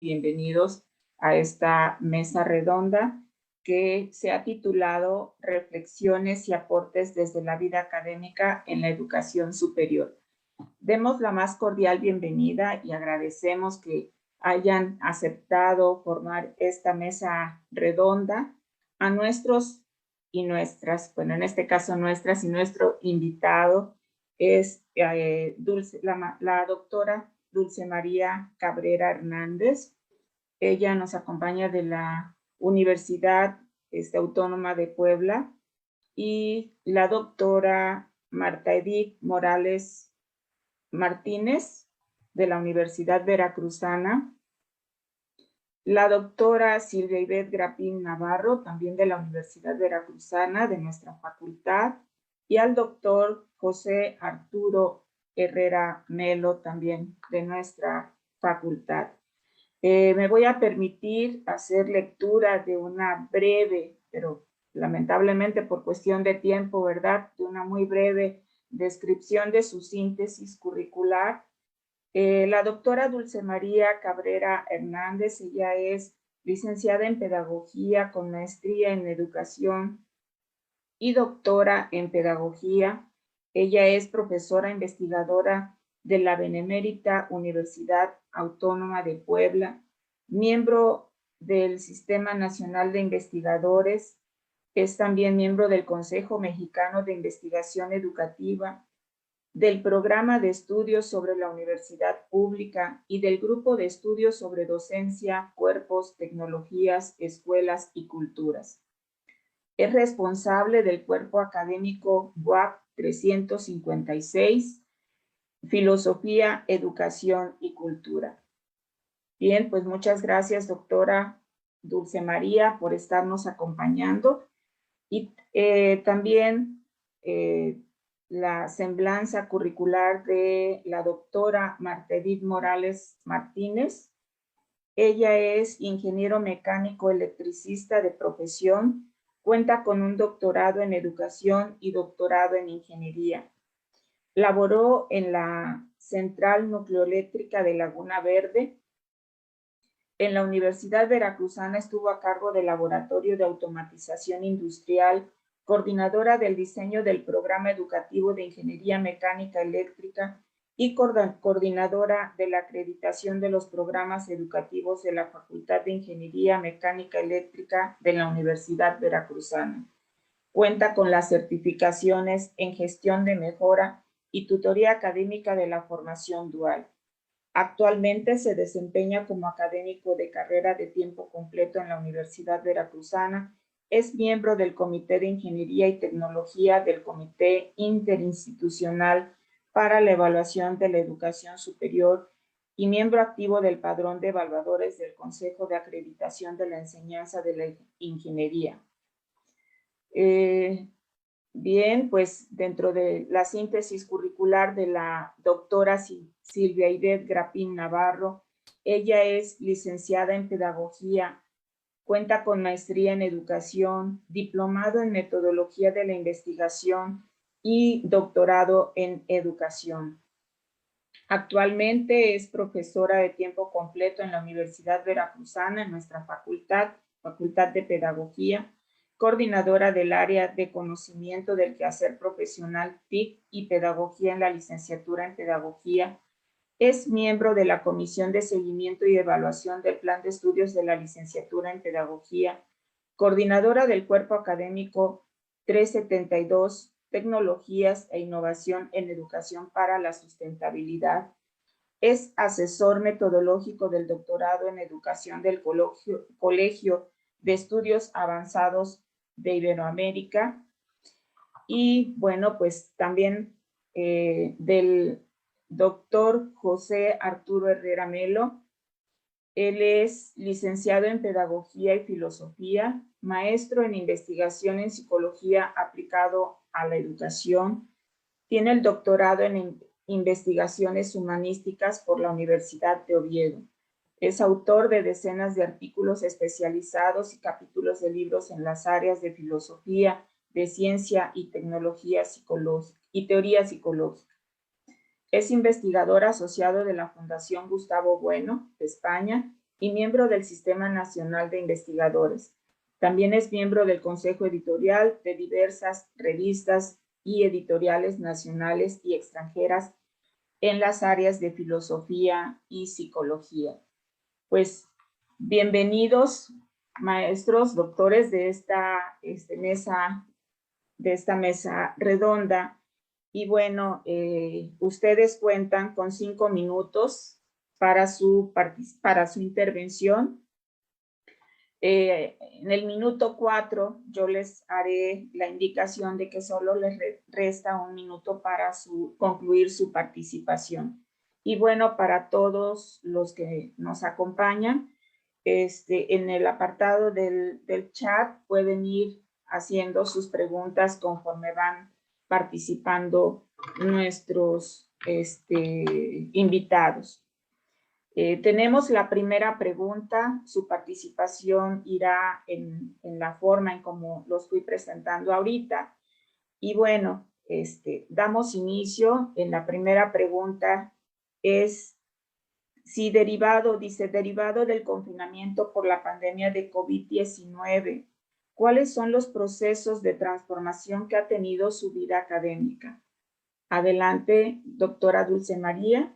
bienvenidos a esta mesa redonda que se ha titulado Reflexiones y aportes desde la vida académica en la educación superior. Demos la más cordial bienvenida y agradecemos que hayan aceptado formar esta mesa redonda a nuestros y nuestras, bueno, en este caso nuestras y nuestro invitado es la doctora Dulce María Cabrera Hernández. Ella nos acompaña de la Universidad Autónoma de Puebla, y la doctora Marta Edith Morales Martínez de la Universidad Veracruzana, la doctora Silvia Ivette Grapín Navarro, también de la Universidad Veracruzana, de nuestra facultad, y al doctor José Arturo Herrera Melo, también de nuestra facultad. Me voy a permitir hacer lectura de una breve, pero lamentablemente por cuestión de tiempo, ¿verdad?, de una muy breve descripción de su síntesis curricular. La doctora Dulce María Cabrera Hernández, ella es licenciada en Pedagogía con maestría en Educación y doctora en Pedagogía. Ella es profesora investigadora de la Benemérita Universidad Autónoma de Puebla, miembro del Sistema Nacional de Investigadores, es también miembro del Consejo Mexicano de Investigación Educativa, del Programa de Estudios sobre la Universidad Pública y del Grupo de Estudios sobre Docencia, Cuerpos, Tecnologías, Escuelas y Culturas. Es responsable del cuerpo académico UAP 356, Filosofía, Educación y Cultura. Bien, pues muchas gracias, doctora Dulce María, por estarnos acompañando. Y también la semblanza curricular de la doctora Marta Edith Morales Martínez. Ella es ingeniero mecánico electricista de profesión, cuenta con un doctorado en educación y doctorado en ingeniería. Laboró en la Central Nucleoeléctrica de Laguna Verde. En la Universidad Veracruzana estuvo a cargo del Laboratorio de Automatización Industrial, coordinadora del diseño del Programa Educativo de Ingeniería Mecánica Eléctrica y coordinadora de la acreditación de los programas educativos de la Facultad de Ingeniería Mecánica Eléctrica de la Universidad Veracruzana. Cuenta con las certificaciones en gestión de mejora y tutoría académica de la formación dual. Actualmente se desempeña como académico de carrera de tiempo completo en la Universidad Veracruzana. Es miembro del Comité de Ingeniería y Tecnología del Comité Interinstitucional para la Evaluación de la Educación Superior y miembro activo del Padrón de Evaluadores del Consejo de Acreditación de la Enseñanza de la Ingeniería. Bien, pues dentro de la síntesis curricular de la doctora Silvia Ivette Grapín Navarro, ella es licenciada en Pedagogía, cuenta con maestría en Educación, diplomado en Metodología de la Investigación y doctorado en Educación. Actualmente es profesora de tiempo completo en la Universidad Veracruzana, en nuestra Facultad de Pedagogía, coordinadora del área de conocimiento del quehacer profesional TIC y pedagogía en la licenciatura en pedagogía. Es miembro de la Comisión de Seguimiento y Evaluación del Plan de Estudios de la licenciatura en pedagogía, coordinadora del cuerpo académico 372, Tecnologías e Innovación en Educación para la Sustentabilidad. Es asesor metodológico del doctorado en educación del Colegio de Estudios Avanzados de Iberoamérica. Y bueno, pues también del doctor José Arturo Herrera Melo. Él es licenciado en Pedagogía y Filosofía, maestro en Investigación en Psicología aplicado a la educación. Tiene el doctorado en Investigaciones Humanísticas por la Universidad de Oviedo. Es autor de decenas de artículos especializados y capítulos de libros en las áreas de filosofía, de ciencia y tecnología psicológica y teoría psicológica. Es investigador asociado de la Fundación Gustavo Bueno de España y miembro del Sistema Nacional de Investigadores. También es miembro del Consejo Editorial de diversas revistas y editoriales nacionales y extranjeras en las áreas de filosofía y psicología. Pues bienvenidos, maestros, doctores de esta mesa redonda. Y bueno, ustedes cuentan con 5 minutos para su intervención. En el minuto 4 yo les haré la indicación de que solo les resta 1 minuto para concluir su participación. Y bueno, para todos los que nos acompañan, en el apartado del chat pueden ir haciendo sus preguntas conforme van participando nuestros invitados. Tenemos la primera pregunta. Su participación irá en la forma en como lo estoy presentando ahorita. Y bueno, damos inicio. En la primera pregunta es si derivado del confinamiento por la pandemia de COVID-19, ¿cuáles son los procesos de transformación que ha tenido su vida académica? Adelante, doctora Dulce María.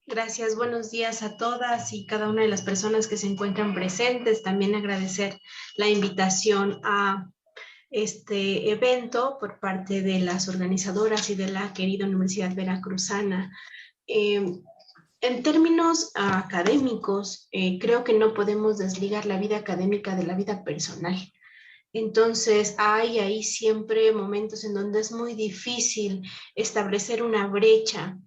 Gracias, buenos días a todas y cada una de las personas que se encuentran presentes. También agradecer la invitación a este evento por parte de las organizadoras y de la querida Universidad Veracruzana. En términos académicos, creo que no podemos desligar la vida académica de la vida personal. Entonces hay ahí siempre momentos en donde es muy difícil establecer una brecha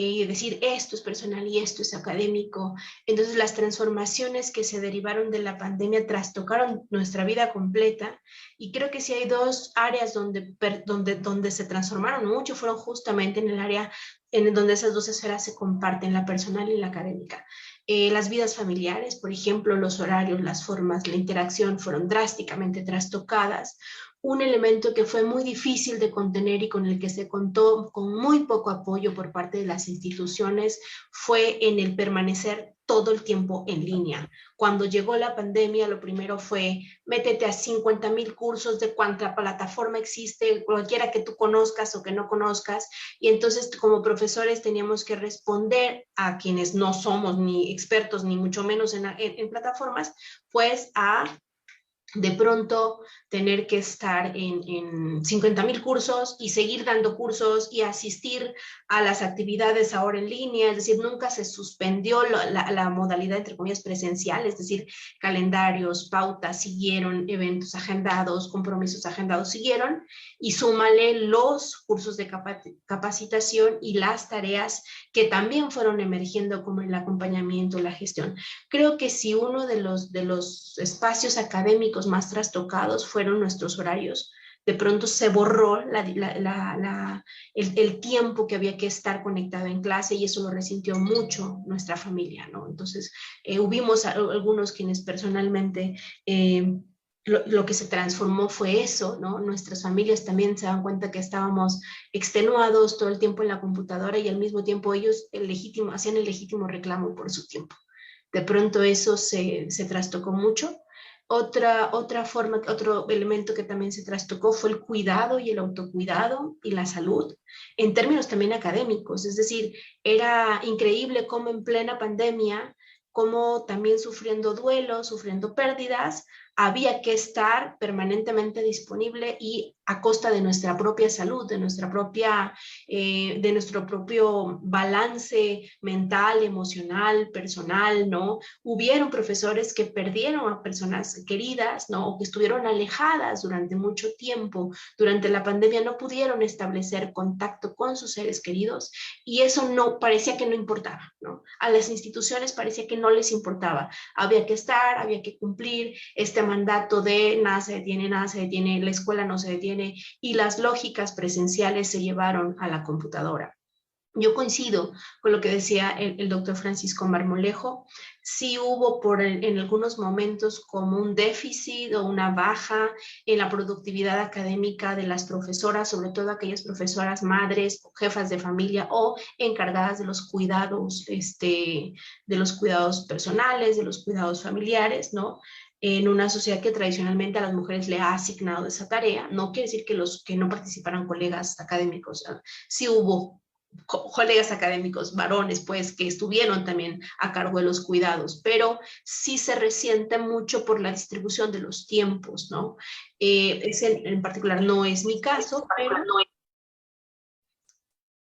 y decir esto es personal y esto es académico. Entonces las transformaciones que se derivaron de la pandemia trastocaron nuestra vida completa, y creo que sí hay 2 áreas donde se transformaron mucho, fueron justamente en el área en donde esas 2 esferas se comparten, la personal y la académica. Las vidas familiares, por ejemplo, los horarios, las formas, la interacción fueron drásticamente trastocadas. Un elemento que fue muy difícil de contener y con el que se contó con muy poco apoyo por parte de las instituciones fue en el permanecer todo el tiempo en línea. Cuando llegó la pandemia, lo primero fue métete a 50,000 cursos de cuánta plataforma existe, cualquiera que tú conozcas o que no conozcas, y entonces como profesores teníamos que responder a quienes no somos ni expertos ni mucho menos en plataformas, pues a de pronto tener que estar en 50,000 cursos y seguir dando cursos y asistir a las actividades ahora en línea. Es decir, nunca se suspendió la modalidad, entre comillas, presencial, es decir, calendarios, pautas siguieron, eventos agendados, compromisos agendados siguieron, y súmale los cursos de capacitación y las tareas que también fueron emergiendo, como el acompañamiento, la gestión. Creo que si uno de los espacios académicos más trastocados fueron nuestros horarios, de pronto se borró el tiempo que había que estar conectado en clase, y eso lo resintió mucho nuestra familia, ¿no? Entonces, hubimos algunos quienes personalmente lo que se transformó fue eso, ¿no? Nuestras familias también se dan cuenta que estábamos extenuados todo el tiempo en la computadora, y al mismo tiempo ellos hacían el legítimo reclamo por su tiempo. De pronto eso se trastocó mucho. Otro elemento que también se trastocó fue el cuidado y el autocuidado y la salud, en términos también académicos. Es decir, era increíble cómo en plena pandemia, como también sufriendo duelos, sufriendo pérdidas, había que estar permanentemente disponible y a costa de nuestra propia salud, de nuestro propio balance mental, emocional, personal, ¿no? Hubieron profesores que perdieron a personas queridas, ¿no? O que estuvieron alejadas durante mucho tiempo. Durante la pandemia no pudieron establecer contacto con sus seres queridos, y eso parecía que no importaba, ¿no? A las instituciones parecía que no les importaba. Había que estar, había que cumplir este mandato de nada se detiene, la escuela no se detiene, y las lógicas presenciales se llevaron a la computadora. Yo coincido con lo que decía el doctor Francisco Marmolejo. Sí hubo en algunos momentos como un déficit o una baja en la productividad académica de las profesoras, sobre todo aquellas profesoras madres, jefas de familia o encargadas de los cuidados, de los cuidados personales, de los cuidados familiares, ¿no? En una sociedad que tradicionalmente a las mujeres le ha asignado esa tarea. No quiere decir que los que no participaran colegas académicos, sí hubo colegas académicos varones, pues, que estuvieron también a cargo de los cuidados, pero sí se resiente mucho por la distribución de los tiempos, ¿no? Ese en particular no es mi caso, pero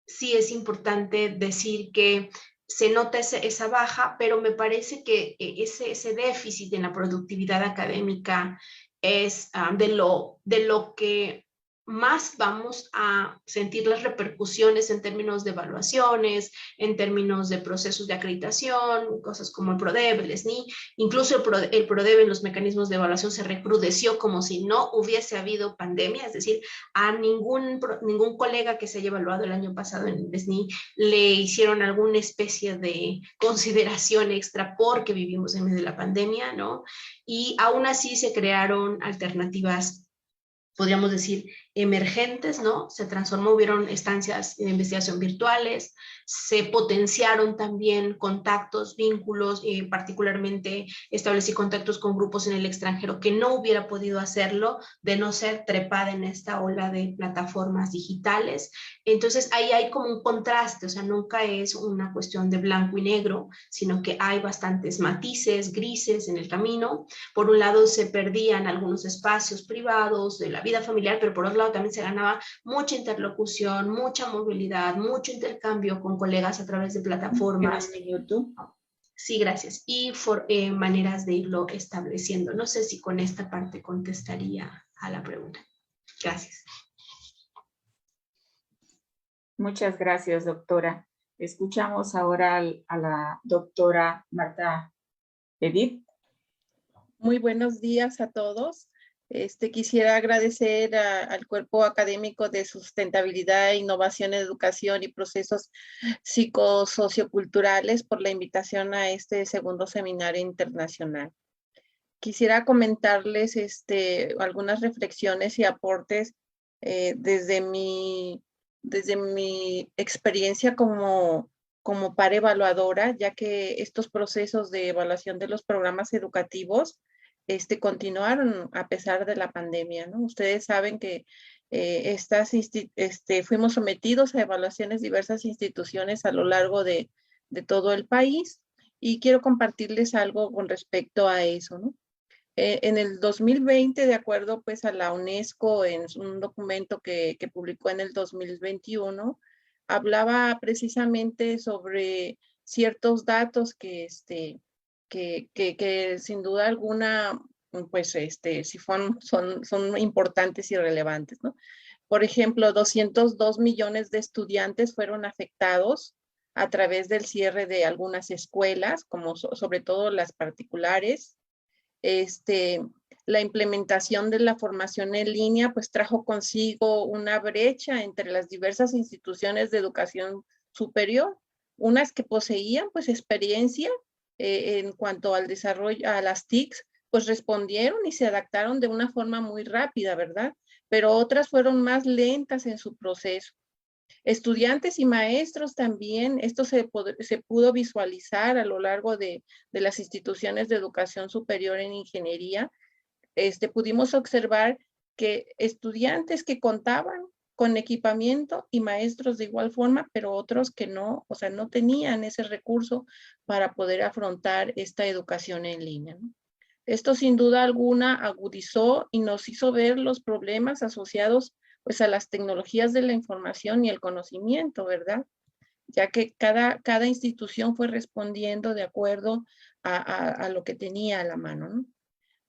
sí es importante decir que se nota esa baja, pero me parece que ese déficit en la productividad académica es de lo que más vamos a sentir las repercusiones en términos de evaluaciones, en términos de procesos de acreditación, cosas como el PRODEV, el SNI, incluso el PRODEV en los mecanismos de evaluación se recrudeció como si no hubiese habido pandemia, es decir, a ningún colega que se haya evaluado el año pasado en el SNI le hicieron alguna especie de consideración extra porque vivimos en medio de la pandemia, ¿no? Y aún así se crearon alternativas, podríamos decir, emergentes, ¿no? Se transformó, hubieron estancias de investigación virtuales, se potenciaron también contactos, vínculos, particularmente establecí contactos con grupos en el extranjero que no hubiera podido hacerlo de no ser trepada en esta ola de plataformas digitales. Entonces ahí hay como un contraste, o sea, nunca es una cuestión de blanco y negro, sino que hay bastantes matices, grises en el camino. Por un lado se perdían algunos espacios privados de la vida familiar, pero por otro lado también se ganaba mucha interlocución, mucha movilidad, mucho intercambio con colegas a través de plataformas. YouTube. Sí, gracias. Y maneras de irlo estableciendo. No sé si con esta parte contestaría a la pregunta. Gracias. Muchas gracias, doctora. Escuchamos ahora a la doctora Marta Edith. Muy buenos días a todos. Quisiera agradecer al Cuerpo Académico de Sustentabilidad e Innovación en Educación y Procesos Psicosocioculturales por la invitación a este segundo seminario internacional. Quisiera comentarles algunas reflexiones y aportes desde mi experiencia como par evaluadora, ya que estos procesos de evaluación de los programas educativos continuaron a pesar de la pandemia, ¿no? Ustedes saben que fuimos sometidos a evaluaciones de diversas instituciones a lo largo de todo el país, y quiero compartirles algo con respecto a eso, ¿no? En el 2020, de acuerdo pues a la UNESCO, en un documento que publicó en el 2021, hablaba precisamente sobre ciertos datos que sin duda alguna, pues sí son importantes y relevantes, ¿no? Por ejemplo, 202 millones de estudiantes fueron afectados a través del cierre de algunas escuelas, como sobre todo las particulares. La implementación de la formación en línea pues trajo consigo una brecha entre las diversas instituciones de educación superior, unas que poseían pues experiencia en cuanto al desarrollo, a las TICs, pues respondieron y se adaptaron de una forma muy rápida, ¿verdad? Pero otras fueron más lentas en su proceso. Estudiantes y maestros también, esto se pudo visualizar a lo largo de las instituciones de educación superior en ingeniería. Pudimos observar que estudiantes que contaban con equipamiento y maestros de igual forma, pero otros que no, o sea, no tenían ese recurso para poder afrontar esta educación en línea, ¿no? Esto sin duda alguna agudizó y nos hizo ver los problemas asociados pues a las tecnologías de la información y el conocimiento, ¿verdad? Ya que cada institución fue respondiendo de acuerdo a lo que tenía a la mano, ¿no?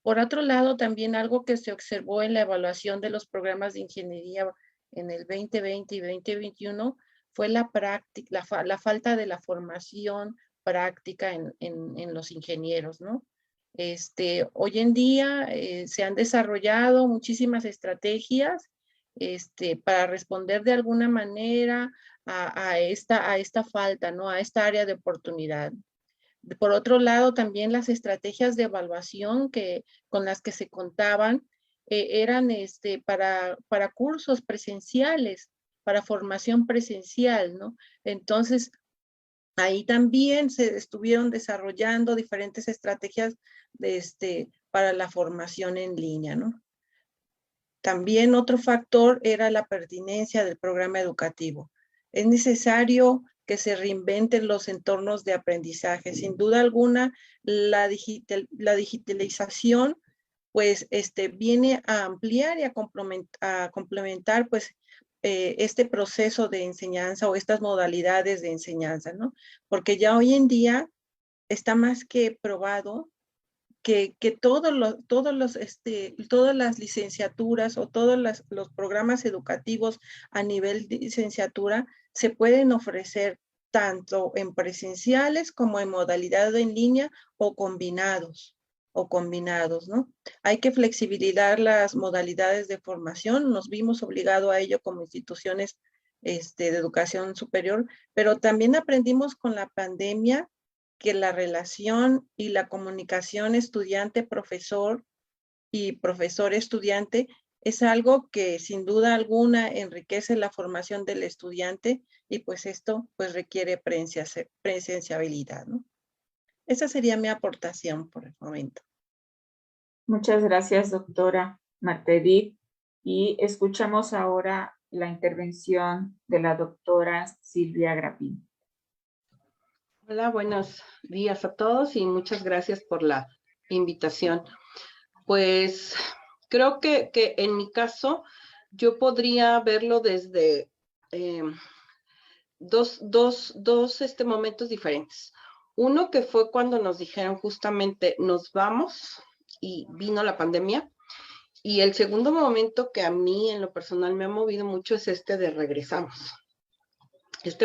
Por otro lado, también algo que se observó en la evaluación de los programas de ingeniería en el 2020 y 2021 fue la falta de la formación práctica en los ingenieros, ¿no? Hoy en día se han desarrollado muchísimas estrategias para responder de alguna manera a esta falta, ¿no? A esta área de oportunidad. Por otro lado, también las estrategias de evaluación con las que se contaban eran para cursos presenciales, para formación presencial, ¿no? Entonces, ahí también se estuvieron desarrollando diferentes estrategias para la formación en línea, ¿no? También otro factor era la pertinencia del programa educativo. Es necesario que se reinventen los entornos de aprendizaje. Sin duda alguna, la digitalización pues viene a ampliar y a complementar pues este proceso de enseñanza o estas modalidades de enseñanza, ¿no? Porque ya hoy en día está más que probado que todas las licenciaturas o todos los programas educativos a nivel de licenciatura se pueden ofrecer tanto en presenciales como en modalidad en línea o combinados, ¿no? Hay que flexibilizar las modalidades de formación, nos vimos obligados a ello como instituciones de educación superior, pero también aprendimos con la pandemia que la relación y la comunicación estudiante-profesor y profesor-estudiante es algo que sin duda alguna enriquece la formación del estudiante y pues esto pues requiere presenciabilidad, ¿no? Esa sería mi aportación por el momento. Muchas gracias, doctora Marta Edith. Y escuchamos ahora la intervención de la doctora Silvia Grapín. Hola, buenos días a todos y muchas gracias por la invitación. Pues creo que en mi caso yo podría verlo desde dos momentos diferentes. Uno que fue cuando nos dijeron justamente nos vamos y vino la pandemia. Y el segundo momento que a mí en lo personal me ha movido mucho es de regresamos.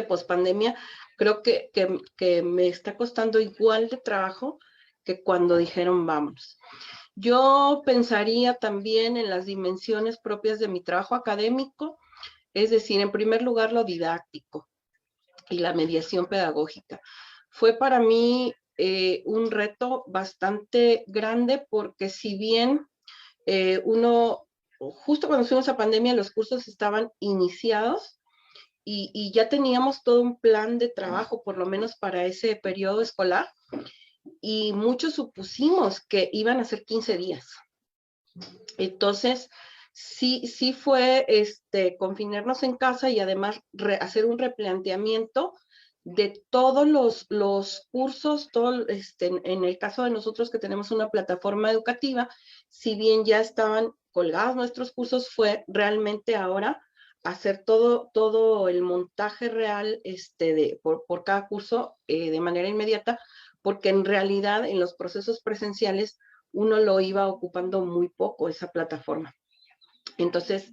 Pospandemia creo que me está costando igual de trabajo que cuando dijeron vamos. Yo pensaría también en las dimensiones propias de mi trabajo académico, es decir, en primer lugar lo didáctico y la mediación pedagógica. Fue para mí un reto bastante grande porque si bien justo cuando fuimos a pandemia los cursos estaban iniciados, y ya teníamos todo un plan de trabajo, por lo menos para ese periodo escolar, y muchos supusimos que iban a ser 15 días. Entonces, sí fue confinarnos en casa y además hacer un replanteamiento de todos los cursos, en el caso de nosotros que tenemos una plataforma educativa, si bien ya estaban colgados nuestros cursos, fue realmente ahora hacer todo el montaje real por cada curso de manera inmediata, porque en realidad en los procesos presenciales uno lo iba ocupando muy poco esa plataforma. Entonces,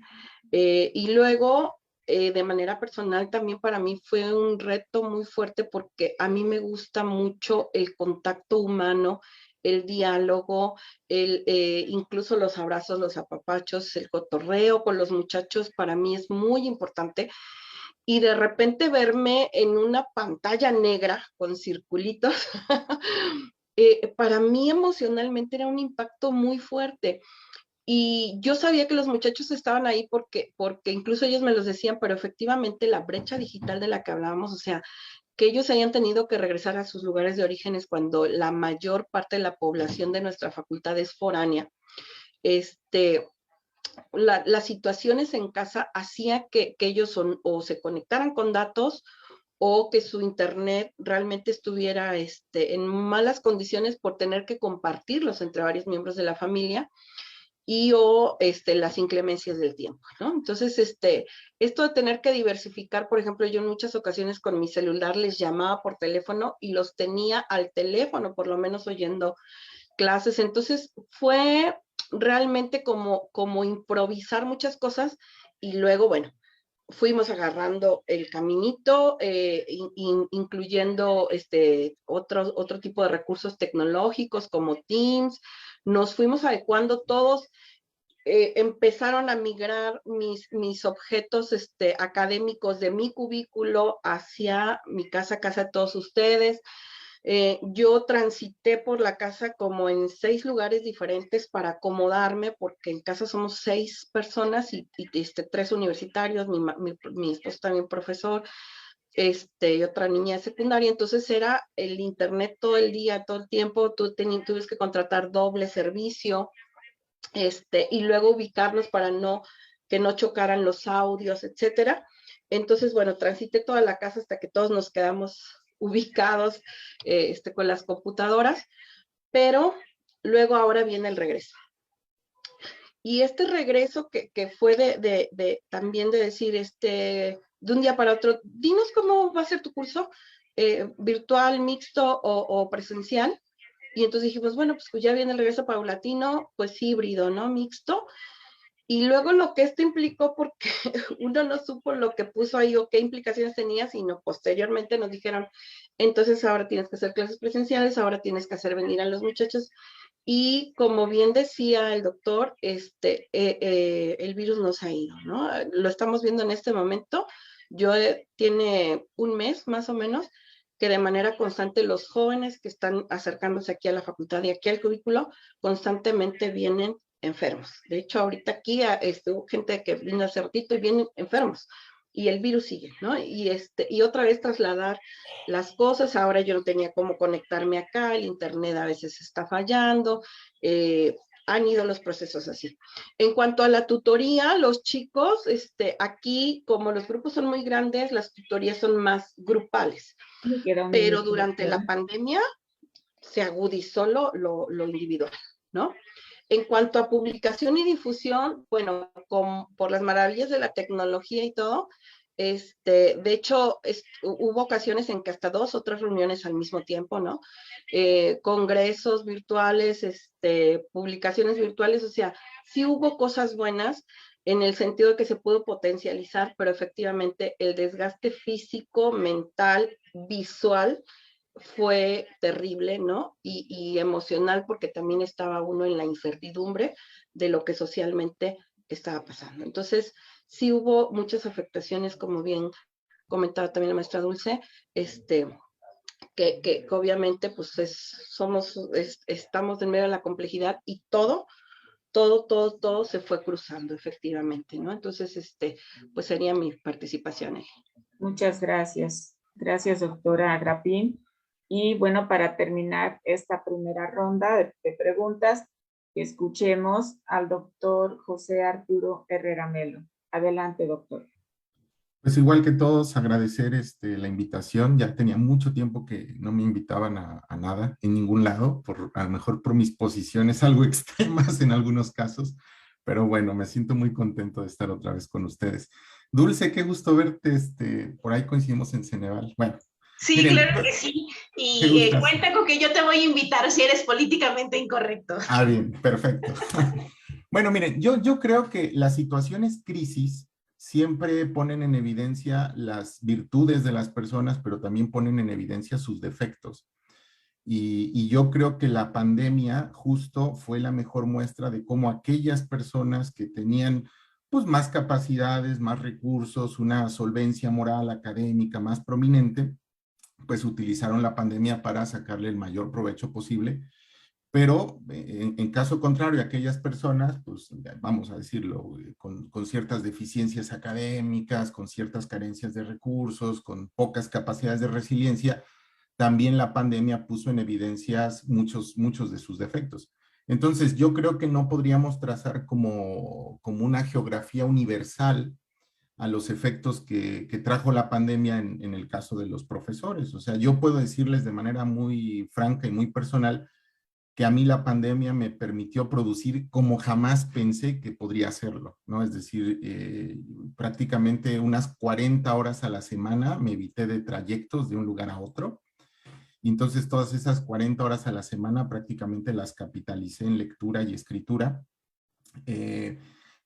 y luego de manera personal también para mí fue un reto muy fuerte porque a mí me gusta mucho el contacto humano, el diálogo, incluso los abrazos, los apapachos, el cotorreo con los muchachos para mí es muy importante. Y de repente verme en una pantalla negra con circulitos, para mí emocionalmente era un impacto muy fuerte. Y yo sabía que los muchachos estaban ahí porque incluso ellos me los decían, pero efectivamente la brecha digital de la que hablábamos, o sea, que ellos hayan tenido que regresar a sus lugares de orígenes cuando la mayor parte de la población de nuestra facultad es foránea. Las situaciones en casa hacía que ellos o se conectaran con datos o que su internet realmente estuviera en malas condiciones por tener que compartirlos entre varios miembros de la familia y las inclemencias del tiempo, ¿no? Entonces, esto de tener que diversificar, por ejemplo, yo en muchas ocasiones con mi celular les llamaba por teléfono y los tenía al teléfono, por lo menos oyendo clases. Entonces, fue realmente como improvisar muchas cosas y luego, bueno, fuimos agarrando el caminito, incluyendo otro tipo de recursos tecnológicos como Teams. Nos fuimos adecuando todos. empezaron a migrar mis objetos académicos de mi cubículo hacia mi casa de todos ustedes. Yo transité por la casa como en 6 lugares diferentes para acomodarme, porque en casa somos 6 personas y 3 universitarios, mi esposo también profesor, y otra niña de secundaria. Entonces era el internet todo el día, todo el tiempo. Tuviste que contratar doble servicio, y luego ubicarlos para que no chocaran los audios, etcétera. Entonces, bueno, transité toda la casa hasta que todos nos quedamos ubicados con las computadoras, pero luego ahora viene el regreso. Y este regreso que fue también de decir, de un día para otro, dinos cómo va a ser tu curso, virtual, mixto o presencial. Y entonces dijimos, bueno, pues ya viene el regreso paulatino, pues híbrido, ¿no? Mixto. Y luego lo que esto implicó, porque uno no supo lo que puso ahí o qué implicaciones tenía, sino posteriormente nos dijeron, entonces ahora tienes que hacer clases presenciales, ahora tienes que hacer venir a los muchachos. Y como bien decía el doctor, el virus nos ha ido, ¿no? Lo estamos viendo en este momento. Tiene un mes más o menos que de manera constante los jóvenes que están acercándose aquí a la facultad y aquí al cubículo constantemente vienen enfermos. De hecho, ahorita aquí hubo gente que vino hace ratito y vienen enfermos y el virus sigue, ¿no? Y otra vez trasladar las cosas. Ahora yo no tenía cómo conectarme acá, el internet a veces está fallando, han ido los procesos así. En cuanto a la tutoría, los chicos, aquí, como los grupos son muy grandes, las tutorías son más grupales. Pero durante la pandemia se agudizó lo individual, ¿no? En cuanto a publicación y difusión, bueno, por las maravillas de la tecnología y todo, de hecho, hubo ocasiones en que hasta 2 o 3 reuniones al mismo tiempo, ¿no? Congresos virtuales, publicaciones virtuales, o sea, sí hubo cosas buenas en el sentido de que se pudo potencializar, pero efectivamente el desgaste físico, mental, visual, fue terrible, ¿no? Y emocional, porque también estaba uno en la incertidumbre de lo que socialmente estaba pasando. Entonces, sí hubo muchas afectaciones, como bien comentaba también la maestra Dulce, que obviamente pues estamos en medio de la complejidad y todo se fue cruzando efectivamente, ¿no? Entonces, pues sería mi participación ahí. Muchas gracias. Gracias, doctora Agrapín. Y bueno, para terminar esta primera ronda de preguntas, escuchemos al doctor José Arturo Herrera Melo. Adelante, doctor. Pues igual que todos, agradecer la invitación. Ya tenía mucho tiempo que no me invitaban a nada, en ningún lado, a lo mejor por mis posiciones algo extremas en algunos casos, pero bueno, me siento muy contento de estar otra vez con ustedes. Dulce, qué gusto verte, por ahí coincidimos en Ceneval. Bueno. Sí, miren, claro que sí. Y cuenta con que yo te voy a invitar si eres políticamente incorrecto. Ah, bien, perfecto. Bueno, miren, yo creo que las situaciones crisis siempre ponen en evidencia las virtudes de las personas, pero también ponen en evidencia sus defectos. Y yo creo que la pandemia justo fue la mejor muestra de cómo aquellas personas que tenían pues más capacidades, más recursos, una solvencia moral, académica más prominente, pues utilizaron la pandemia para sacarle el mayor provecho posible. Pero en caso contrario, aquellas personas, pues vamos a decirlo, con ciertas deficiencias académicas, con ciertas carencias de recursos, con pocas capacidades de resiliencia, también la pandemia puso en evidencias muchos de sus defectos. Entonces, yo creo que no podríamos trazar como una geografía universal a los efectos que trajo la pandemia en el caso de los profesores. O sea, yo puedo decirles de manera muy franca y muy personal que a mí la pandemia me permitió producir como jamás pensé que podría hacerlo, ¿no? Es decir, prácticamente unas 40 horas a la semana me evité de trayectos de un lugar a otro. Y entonces todas esas 40 horas a la semana prácticamente las capitalicé en lectura y escritura.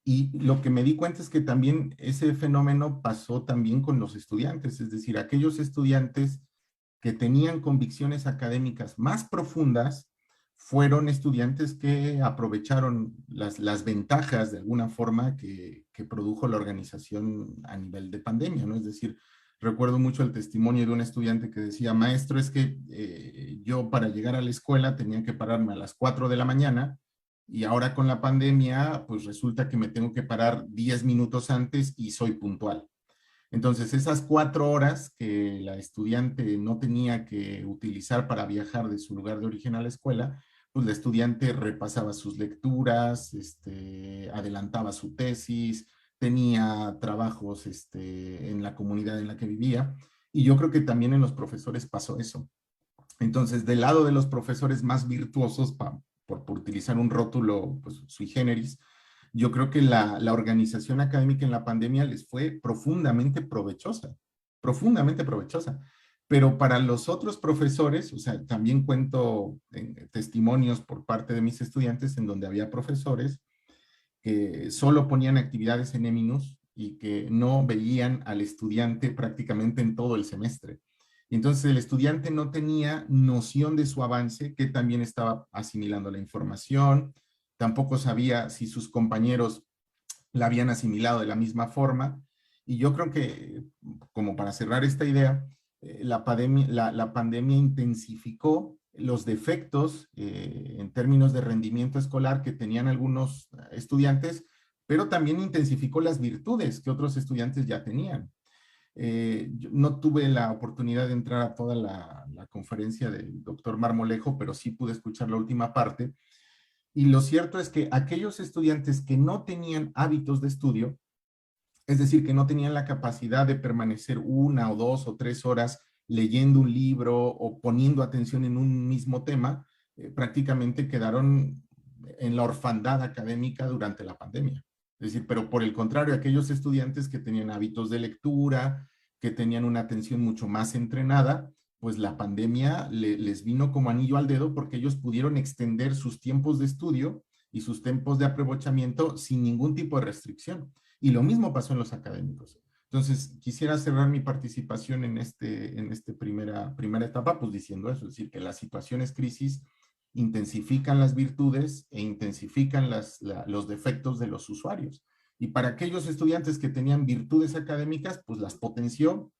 Y lo que me di cuenta es que también ese fenómeno pasó también con los estudiantes, es decir, aquellos estudiantes que tenían convicciones académicas más profundas fueron estudiantes que aprovecharon las ventajas de alguna forma que produjo la organización a nivel de pandemia, ¿no? Es decir, recuerdo mucho el testimonio de un estudiante que decía, maestro, es que yo para llegar a la escuela tenía que pararme a las 4 de la mañana y ahora con la pandemia, pues resulta que me tengo que parar 10 minutos antes y soy puntual. Entonces, esas 4 horas que la estudiante no tenía que utilizar para viajar de su lugar de origen a la escuela, pues la estudiante repasaba sus lecturas, adelantaba su tesis, tenía trabajos en la comunidad en la que vivía, y yo creo que también en los profesores pasó eso. Entonces, del lado de los profesores más virtuosos, por utilizar un rótulo pues, sui generis, yo creo que la organización académica en la pandemia les fue profundamente provechosa, profundamente provechosa. Pero para los otros profesores, o sea, también cuento testimonios por parte de mis estudiantes en donde había profesores que solo ponían actividades en Eminus y que no veían al estudiante prácticamente en todo el semestre. Y entonces el estudiante no tenía noción de su avance, que también estaba asimilando la información, tampoco sabía si sus compañeros la habían asimilado de la misma forma. Y yo creo que, como para cerrar esta idea, la pandemia intensificó los defectos en términos de rendimiento escolar que tenían algunos estudiantes, pero también intensificó las virtudes que otros estudiantes ya tenían. Yo no tuve la oportunidad de entrar a toda la conferencia del doctor Marmolejo, pero sí pude escuchar la última parte. Y lo cierto es que aquellos estudiantes que no tenían hábitos de estudio, es decir, que no tenían la capacidad de permanecer 1 o 2 o 3 horas leyendo un libro o poniendo atención en un mismo tema, prácticamente quedaron en la orfandad académica durante la pandemia. Es decir, pero por el contrario, aquellos estudiantes que tenían hábitos de lectura, que tenían una atención mucho más entrenada, pues la pandemia les vino como anillo al dedo porque ellos pudieron extender sus tiempos de estudio y sus tiempos de aprovechamiento sin ningún tipo de restricción. Y lo mismo pasó en los académicos. Entonces, quisiera cerrar mi participación en esta primera etapa, pues diciendo eso, es decir, que las situaciones crisis intensifican las virtudes e intensifican los defectos de los usuarios. Y para aquellos estudiantes que tenían virtudes académicas, pues las potenció,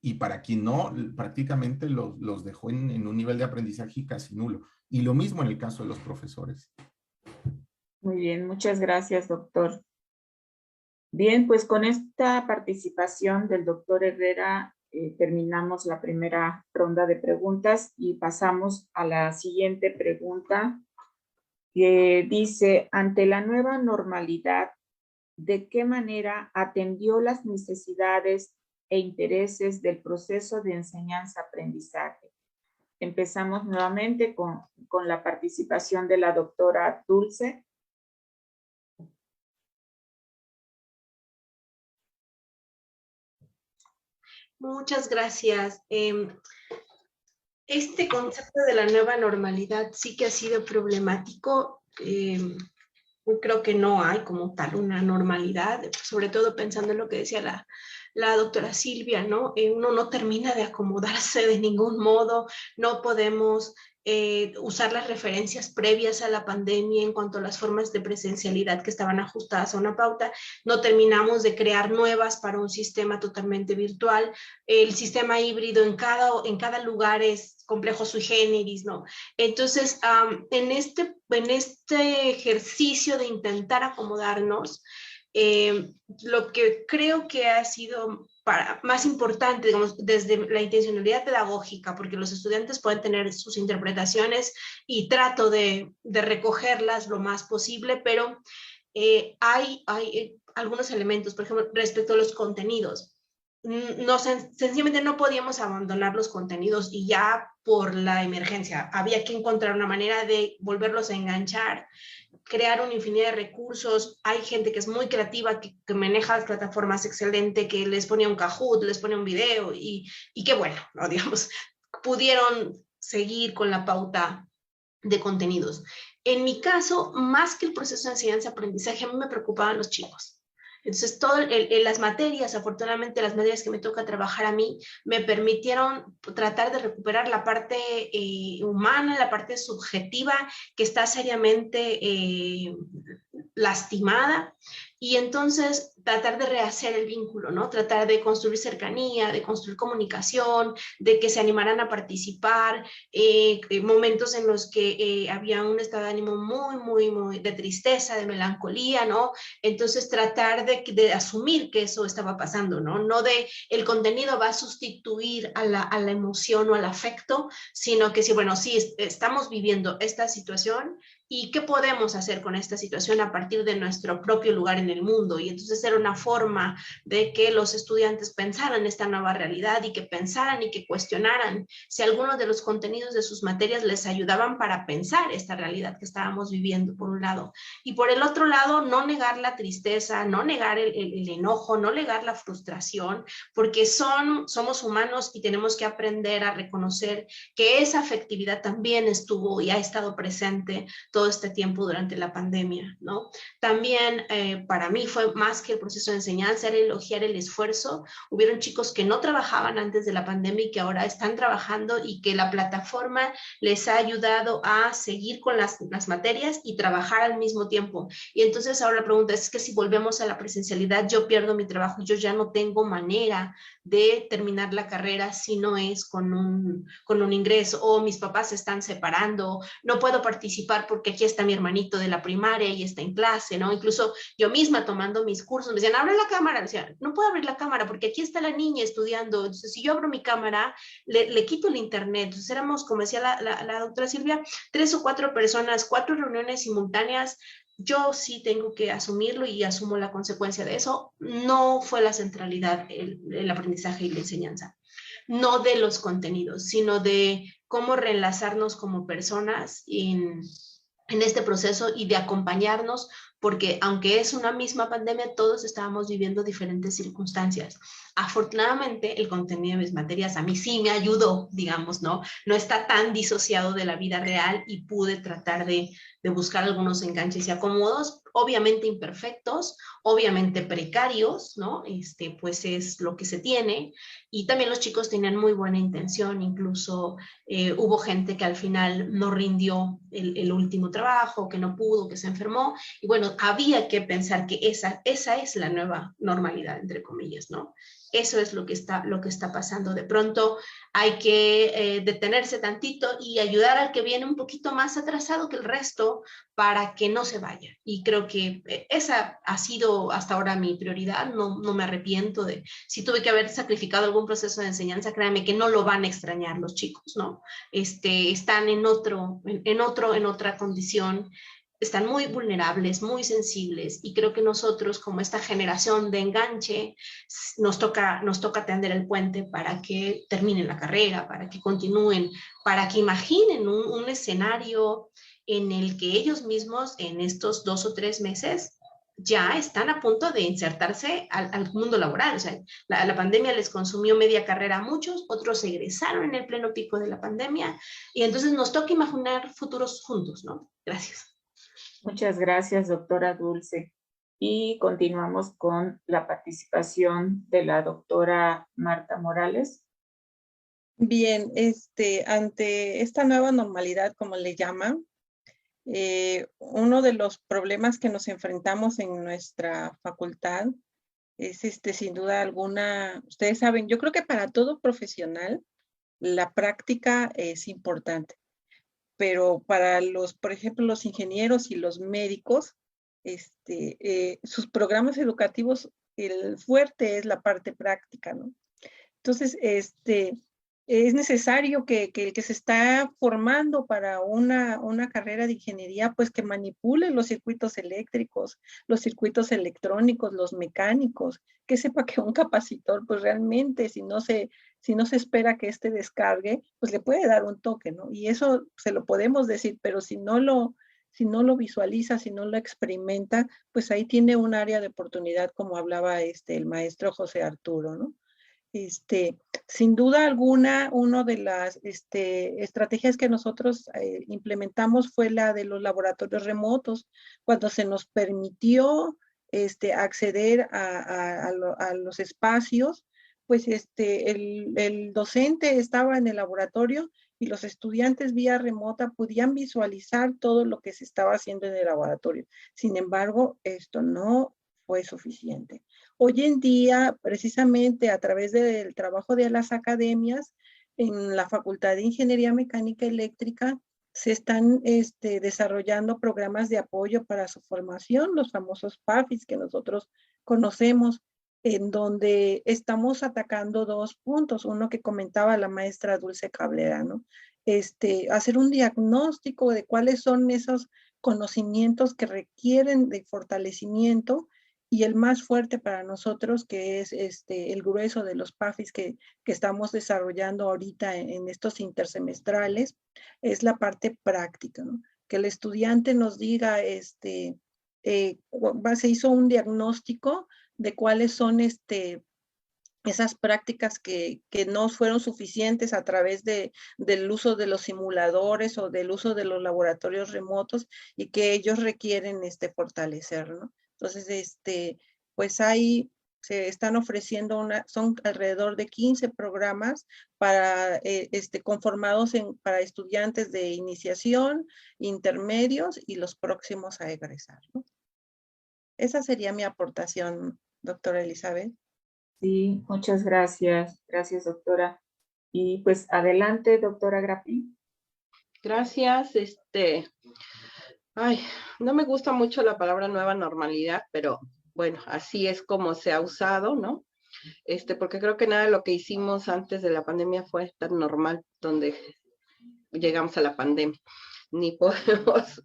y para quien no, prácticamente los dejó en un nivel de aprendizaje casi nulo. Y lo mismo en el caso de los profesores. Muy bien, muchas gracias, doctor. Bien, pues con esta participación del doctor Herrera terminamos la primera ronda de preguntas y pasamos a la siguiente pregunta que dice, ante la nueva normalidad, ¿de qué manera atendió las necesidades e intereses del proceso de enseñanza-aprendizaje? Empezamos nuevamente con la participación de la doctora Dulce. Muchas gracias. Este concepto de la nueva normalidad sí que ha sido problemático. Creo que no hay como tal una normalidad, sobre todo pensando en lo que decía la doctora Silvia, ¿no? Uno no termina de acomodarse de ningún modo, no podemos usar las referencias previas a la pandemia en cuanto a las formas de presencialidad que estaban ajustadas a una pauta, no terminamos de crear nuevas para un sistema totalmente virtual, el sistema híbrido en cada lugar es complejo sui generis, ¿no? Entonces, en este ejercicio de intentar acomodarnos, lo que creo que ha sido más importante, digamos, desde la intencionalidad pedagógica, porque los estudiantes pueden tener sus interpretaciones y trato de recogerlas lo más posible, pero hay algunos elementos, por ejemplo, respecto a los contenidos. Sencillamente no podíamos abandonar los contenidos y ya por la emergencia había que encontrar una manera de volverlos a enganchar, crear una infinidad de recursos. Hay gente que es muy creativa, que maneja las plataformas excelente, que les ponía un Kahoot, les pone un video y qué bueno, ¿no? Digamos, pudieron seguir con la pauta de contenidos. En mi caso, más que el proceso de enseñanza-aprendizaje, a mí me preocupaban los chicos. Entonces, las materias, afortunadamente las materias que me toca trabajar a mí, me permitieron tratar de recuperar la parte humana, la parte subjetiva que está seriamente lastimada, y entonces tratar de rehacer el vínculo, ¿no? Tratar de construir cercanía, de construir comunicación, de que se animaran a participar, momentos en los que había un estado de ánimo muy de tristeza, de melancolía, ¿no? Entonces tratar de asumir que eso estaba pasando, ¿no? No de el contenido va a sustituir a la emoción o al afecto, sino que sí, bueno, sí, estamos viviendo esta situación, ¿y qué podemos hacer con esta situación a partir de nuestro propio lugar en el mundo? Y entonces era una forma de que los estudiantes pensaran esta nueva realidad y que pensaran y que cuestionaran si algunos de los contenidos de sus materias les ayudaban para pensar esta realidad que estábamos viviendo, por un lado. Y por el otro lado, no negar la tristeza, no negar el enojo, no negar la frustración, porque somos humanos y tenemos que aprender a reconocer que esa afectividad también estuvo y ha estado presente todo este tiempo durante la pandemia, ¿no? También para mí fue más que el proceso de enseñanza, era elogiar el esfuerzo. Hubieron chicos que no trabajaban antes de la pandemia y que ahora están trabajando, y que la plataforma les ha ayudado a seguir con las materias y trabajar al mismo tiempo. Y entonces ahora la pregunta es que si volvemos a la presencialidad, yo pierdo mi trabajo, yo ya no tengo manera de terminar la carrera si no es con un ingreso, o mis papás se están separando, no puedo participar porque aquí está mi hermanito de la primaria y está en clase, ¿no? Incluso yo misma tomando mis cursos me decían, abre la cámara, me decían, no puedo abrir la cámara porque aquí está la niña estudiando, entonces si yo abro mi cámara, le quito el internet. Entonces éramos, como decía la doctora Silvia, 3 o 4 personas, 4 reuniones simultáneas. Yo sí tengo que asumirlo y asumo la consecuencia de eso. No fue la centralidad el aprendizaje y la enseñanza, no de los contenidos, sino de cómo reenlazarnos como personas en este proceso y de acompañarnos, porque aunque es una misma pandemia, todos estábamos viviendo diferentes circunstancias. Afortunadamente, el contenido de mis materias a mí sí me ayudó, digamos, ¿no? No está tan disociado de la vida real y pude tratar de buscar algunos enganches y acomodos, obviamente imperfectos, obviamente precarios, ¿no? Pues es lo que se tiene. Y también los chicos tenían muy buena intención, incluso hubo gente que al final no rindió el último trabajo, que no pudo, que se enfermó, y bueno, había que pensar que esa es la nueva normalidad, entre comillas, ¿no? Eso es lo que está pasando. De pronto hay que detenerse tantito y ayudar al que viene un poquito más atrasado que el resto para que no se vaya. Y creo que esa ha sido hasta ahora mi prioridad. No me arrepiento de, si tuve que haber sacrificado algún proceso de enseñanza, créanme que no lo van a extrañar los chicos, ¿no? Están en otra condición, están muy vulnerables, muy sensibles, y creo que nosotros, como esta generación de enganche, nos toca tender el puente para que terminen la carrera, para que continúen, para que imaginen un escenario en el que ellos mismos en estos 2 o 3 meses ya están a punto de insertarse al mundo laboral. O sea, la pandemia les consumió media carrera a muchos, otros egresaron en el pleno pico de la pandemia, y entonces nos toca imaginar futuros juntos, ¿no? Gracias. Muchas gracias, doctora Dulce. Y continuamos con la participación de la doctora Marta Morales. Bien, ante esta nueva normalidad, como le llaman, uno de los problemas que nos enfrentamos en nuestra facultad es sin duda alguna, ustedes saben, yo creo que para todo profesional la práctica es importante, pero para por ejemplo, los ingenieros y los médicos, sus programas educativos, el fuerte es la parte práctica, ¿no? Entonces, es necesario que el que se está formando para una carrera de ingeniería, pues que manipule los circuitos eléctricos, los circuitos electrónicos, los mecánicos, que sepa que un capacitor, pues realmente, si no se espera que descargue, pues le puede dar un toque, ¿no? Y eso se lo podemos decir, pero si no lo visualiza, si no lo experimenta, pues ahí tiene un área de oportunidad, como hablaba el maestro José Arturo, ¿no? Sin duda alguna, una de las estrategias que nosotros implementamos fue la de los laboratorios remotos, cuando se nos permitió acceder a los espacios, pues el docente estaba en el laboratorio y los estudiantes vía remota podían visualizar todo lo que se estaba haciendo en el laboratorio. Sin embargo, esto no fue suficiente. Hoy en día, precisamente a través del trabajo de las academias, en la Facultad de Ingeniería Mecánica Eléctrica, se están desarrollando programas de apoyo para su formación, los famosos PAFIs que nosotros conocemos, en donde estamos atacando dos puntos. Uno que comentaba la maestra Dulce Cabrera, ¿no? Hacer un diagnóstico de cuáles son esos conocimientos que requieren de fortalecimiento, y el más fuerte para nosotros, que es el grueso de los PAFIs que estamos desarrollando ahorita en estos intersemestrales, es la parte práctica, ¿no? Que el estudiante nos diga, se hizo un diagnóstico de cuáles son esas prácticas que no fueron suficientes a través del uso de los simuladores o del uso de los laboratorios remotos, y que ellos requieren fortalecer, ¿no? Entonces, pues ahí se están ofreciendo son alrededor de 15 programas para, conformados para estudiantes de iniciación, intermedios y los próximos a egresar, ¿no? Esa sería mi aportación, doctora Elizabeth. Sí, muchas gracias. Gracias, doctora. Y pues adelante, doctora Grapín. Gracias. No me gusta mucho la palabra nueva normalidad, pero bueno, así es como se ha usado, ¿no? Porque creo que nada de lo que hicimos antes de la pandemia fue tan normal donde llegamos a la pandemia, ni podemos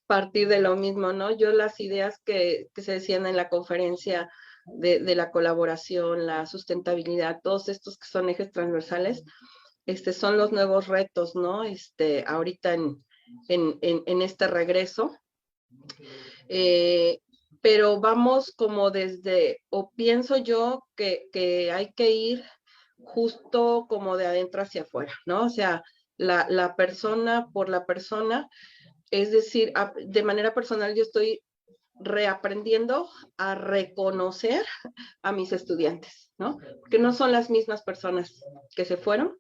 partir de lo mismo, ¿no? Yo las ideas que se decían en la conferencia de la colaboración, la sustentabilidad, todos estos que son ejes transversales, son los nuevos retos, ¿no? Ahorita en este regreso. Pero vamos como o pienso yo que hay que ir justo como de adentro hacia afuera, ¿no? O sea, la persona por la persona, es decir, de manera personal yo estoy reaprendiendo a reconocer a mis estudiantes, ¿no? Porque no son las mismas personas que se fueron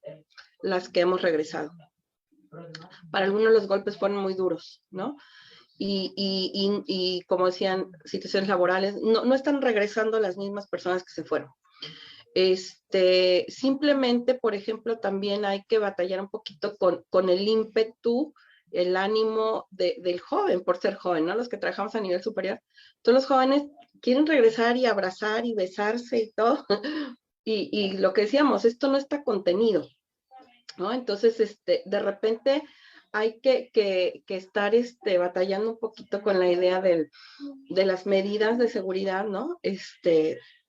las que hemos regresado. Para algunos los golpes fueron muy duros, ¿no? Y como decían, situaciones laborales, no están regresando las mismas personas que se fueron. Simplemente, por ejemplo, también hay que batallar un poquito con el ímpetu, el ánimo del joven, por ser joven, ¿no? Los que trabajamos a nivel superior, todos los jóvenes quieren regresar y abrazar y besarse y todo, y lo que decíamos, esto no está contenido, ¿no? Entonces, de repente hay que estar batallando un poquito con la idea de las medidas de seguridad, ¿no?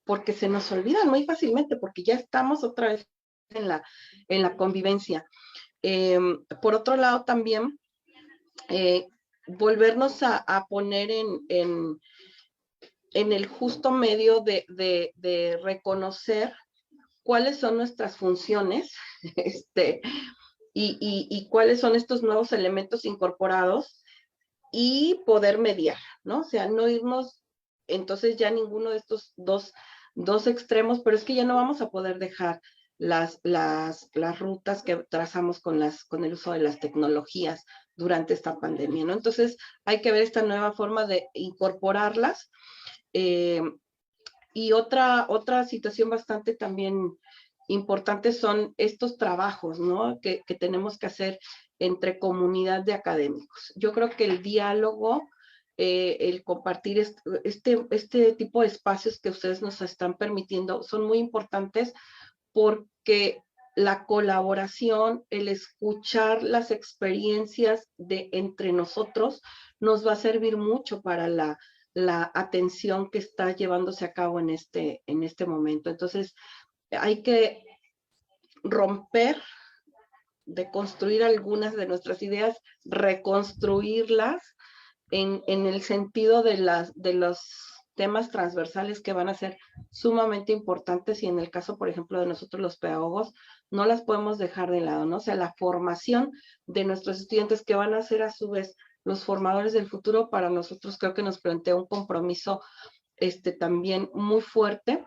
Porque se nos olvidan muy fácilmente, porque ya estamos otra vez en la convivencia. Por otro lado, también volvernos a poner en el justo medio de reconocer cuáles son nuestras funciones, y cuáles son estos nuevos elementos incorporados, y poder mediar, ¿no? O sea, no irnos entonces ya ninguno de estos dos extremos, pero es que ya no vamos a poder dejar las rutas que trazamos con el uso de las tecnologías durante esta pandemia, ¿no? Entonces hay que ver esta nueva forma de incorporarlas. Y otra situación bastante también importante son estos trabajos, ¿no? Que tenemos que hacer entre comunidad de académicos. Yo creo que el diálogo, el compartir este tipo de espacios que ustedes nos están permitiendo son muy importantes, porque la colaboración, el escuchar las experiencias entre nosotros nos va a servir mucho para la atención que está llevándose a cabo en este momento. Entonces, hay que romper, deconstruir algunas de nuestras ideas, reconstruirlas en el sentido de los temas transversales que van a ser sumamente importantes, y en el caso, por ejemplo, de nosotros los pedagogos, no las podemos dejar de lado, ¿no? O sea, la formación de nuestros estudiantes, que van a ser a su vez los formadores del futuro, para nosotros creo que nos plantea un compromiso también muy fuerte,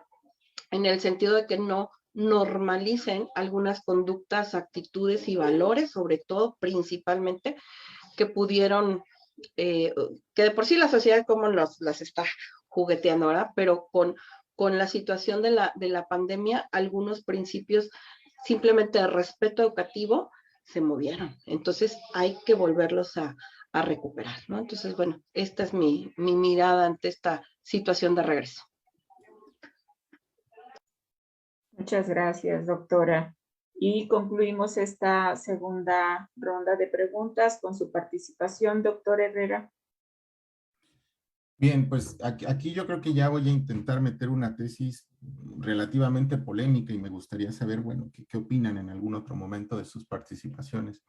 en el sentido de que no normalicen algunas conductas, actitudes y valores, sobre todo, principalmente, que pudieron, que de por sí la sociedad como las está jugueteando, ¿verdad? Pero con la situación de la pandemia, algunos principios simplemente de respeto educativo se movieron. Entonces hay que volverlos a recuperar, ¿no? Entonces, bueno, esta es mi mirada ante esta situación de regreso. Muchas gracias, doctora. Y concluimos esta segunda ronda de preguntas con su participación, doctor Herrera. Bien, pues aquí yo creo que ya voy a intentar meter una tesis relativamente polémica y me gustaría saber, bueno, qué opinan en algún otro momento de sus participaciones.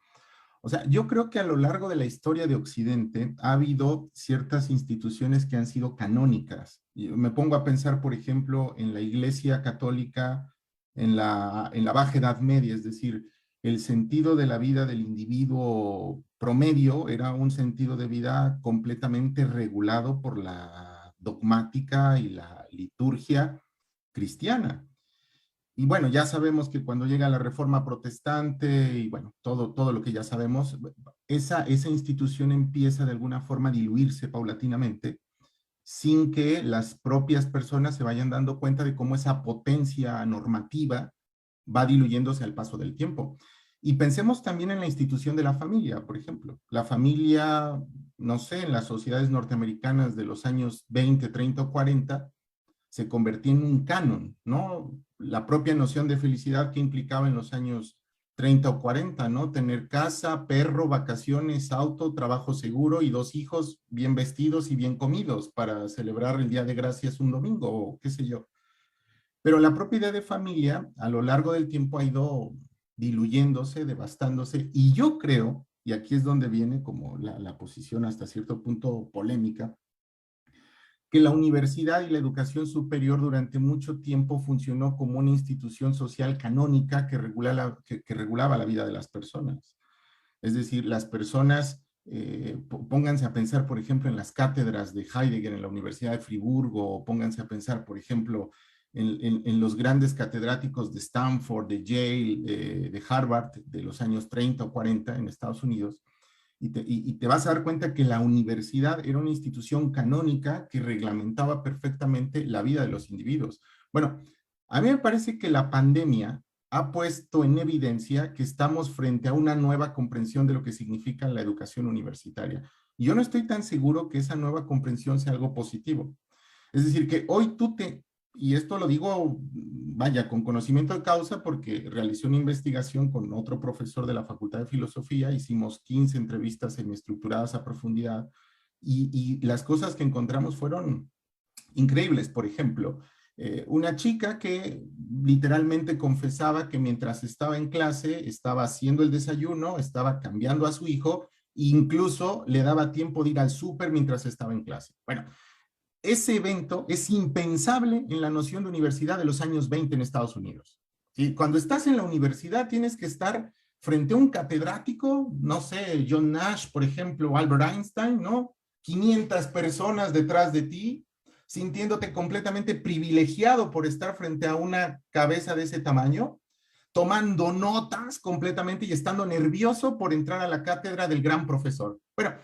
O sea, yo creo que a lo largo de la historia de Occidente ha habido ciertas instituciones que han sido canónicas. Y me pongo a pensar, por ejemplo, en la Iglesia Católica en la Baja Edad Media, es decir, el sentido de la vida del individuo promedio era un sentido de vida completamente regulado por la dogmática y la liturgia cristiana. Y bueno, ya sabemos que cuando llega la Reforma Protestante y bueno, todo lo que ya sabemos, esa institución empieza de alguna forma a diluirse paulatinamente sin que las propias personas se vayan dando cuenta de cómo esa potencia normativa va diluyéndose al paso del tiempo. Y pensemos también en la institución de la familia, por ejemplo. La familia, no sé, en las sociedades norteamericanas de los años 20, 30 o 40, se convertía en un canon, ¿no? La propia noción de felicidad que implicaba en los años 30 o 40, ¿no? Tener casa, perro, vacaciones, auto, trabajo seguro y 2 hijos bien vestidos y bien comidos para celebrar el Día de Gracias un domingo o qué sé yo. Pero la propia idea de familia a lo largo del tiempo ha ido diluyéndose, devastándose, y yo creo, y aquí es donde viene como la posición hasta cierto punto polémica, que la universidad y la educación superior durante mucho tiempo funcionó como una institución social canónica que regulaba la vida de las personas. Es decir, las personas, pónganse a pensar, por ejemplo, en las cátedras de Heidegger en la Universidad de Friburgo, o pónganse a pensar, por ejemplo, en los grandes catedráticos de Stanford, de Yale, de Harvard, de los años 30 o 40 en Estados Unidos, y te vas a dar cuenta que la universidad era una institución canónica que reglamentaba perfectamente la vida de los individuos. Bueno, a mí me parece que la pandemia ha puesto en evidencia que estamos frente a una nueva comprensión de lo que significa la educación universitaria. Y yo no estoy tan seguro que esa nueva comprensión sea algo positivo. Es decir, que hoy y esto lo digo, vaya, con conocimiento de causa, porque realicé una investigación con otro profesor de la Facultad de Filosofía, hicimos 15 entrevistas semiestructuradas a profundidad, y las cosas que encontramos fueron increíbles. Por ejemplo, una chica que literalmente confesaba que mientras estaba en clase, estaba haciendo el desayuno, estaba cambiando a su hijo, e incluso le daba tiempo de ir al súper mientras estaba en clase. Bueno, ese evento es impensable en la noción de universidad de los años 20 en Estados Unidos. ¿Sí? Cuando estás en la universidad tienes que estar frente a un catedrático, no sé, John Nash, por ejemplo, Albert Einstein, ¿no? 500 personas detrás de ti, sintiéndote completamente privilegiado por estar frente a una cabeza de ese tamaño, tomando notas completamente y estando nervioso por entrar a la cátedra del gran profesor. Bueno,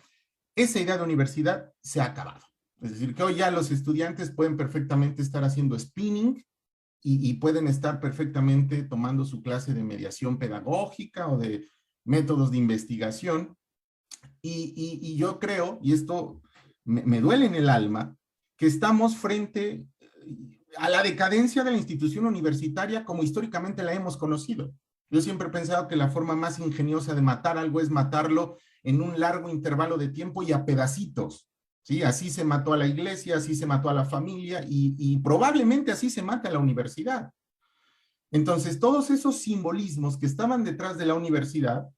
esa idea de universidad se ha acabado. Es decir, que hoy ya los estudiantes pueden perfectamente estar haciendo spinning y pueden estar perfectamente tomando su clase de mediación pedagógica o de métodos de investigación. Y yo creo, y esto me duele en el alma, que estamos frente a la decadencia de la institución universitaria como históricamente la hemos conocido. Yo siempre he pensado que la forma más ingeniosa de matar algo es matarlo en un largo intervalo de tiempo y a pedacitos. ¿Sí? Así se mató a la iglesia, así se mató a la familia y probablemente así se mata a la universidad. Entonces, todos esos simbolismos que estaban detrás de la universidad,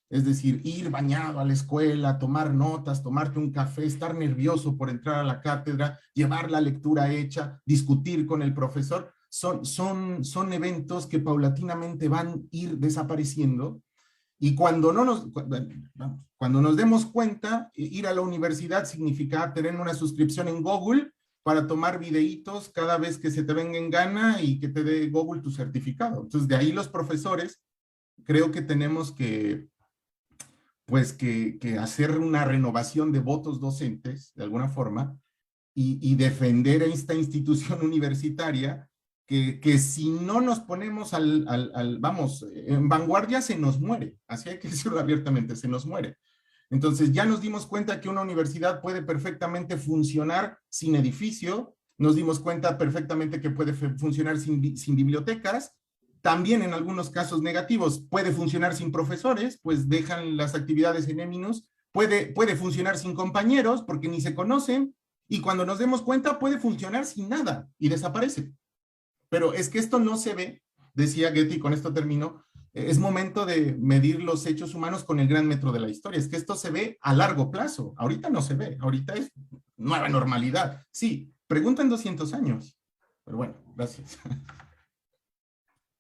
es decir, ir bañado a la escuela, tomar notas, tomarte un café, estar nervioso por entrar a la cátedra, llevar la lectura hecha, discutir con el profesor, son eventos que paulatinamente van a ir desapareciendo. Y cuando nos demos cuenta, ir a la universidad significa tener una suscripción en Google para tomar videitos cada vez que se te venga en gana y que te dé Google tu certificado. Entonces, de ahí los profesores creo que tenemos que, pues, que hacer una renovación de votos docentes, de alguna forma, y defender a esta institución universitaria que si no nos ponemos vamos, en vanguardia se nos muere, así hay que decirlo abiertamente, se nos muere. Entonces ya nos dimos cuenta que una universidad puede perfectamente funcionar sin edificio, nos dimos cuenta perfectamente que puede funcionar sin bibliotecas, también en algunos casos negativos puede funcionar sin profesores, pues dejan las actividades en Eminus, puede funcionar sin compañeros porque ni se conocen, y cuando nos demos cuenta puede funcionar sin nada y desaparece. Pero es que esto no se ve, decía Goethe, y con esto termino, es momento de medir los hechos humanos con el gran metro de la historia. Es que esto se ve a largo plazo. Ahorita no se ve, ahorita es nueva normalidad. Sí, pregunta en 200 años. Pero bueno, gracias.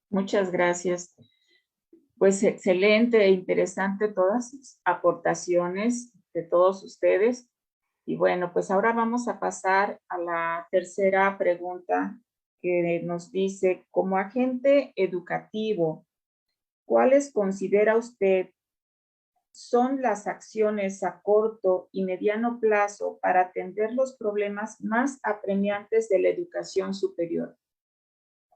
Muchas gracias. Pues excelente e interesante todas sus aportaciones de todos ustedes. Y bueno, pues ahora vamos a pasar a la tercera pregunta que nos dice, como agente educativo, ¿cuáles considera usted son las acciones a corto y mediano plazo para atender los problemas más apremiantes de la educación superior?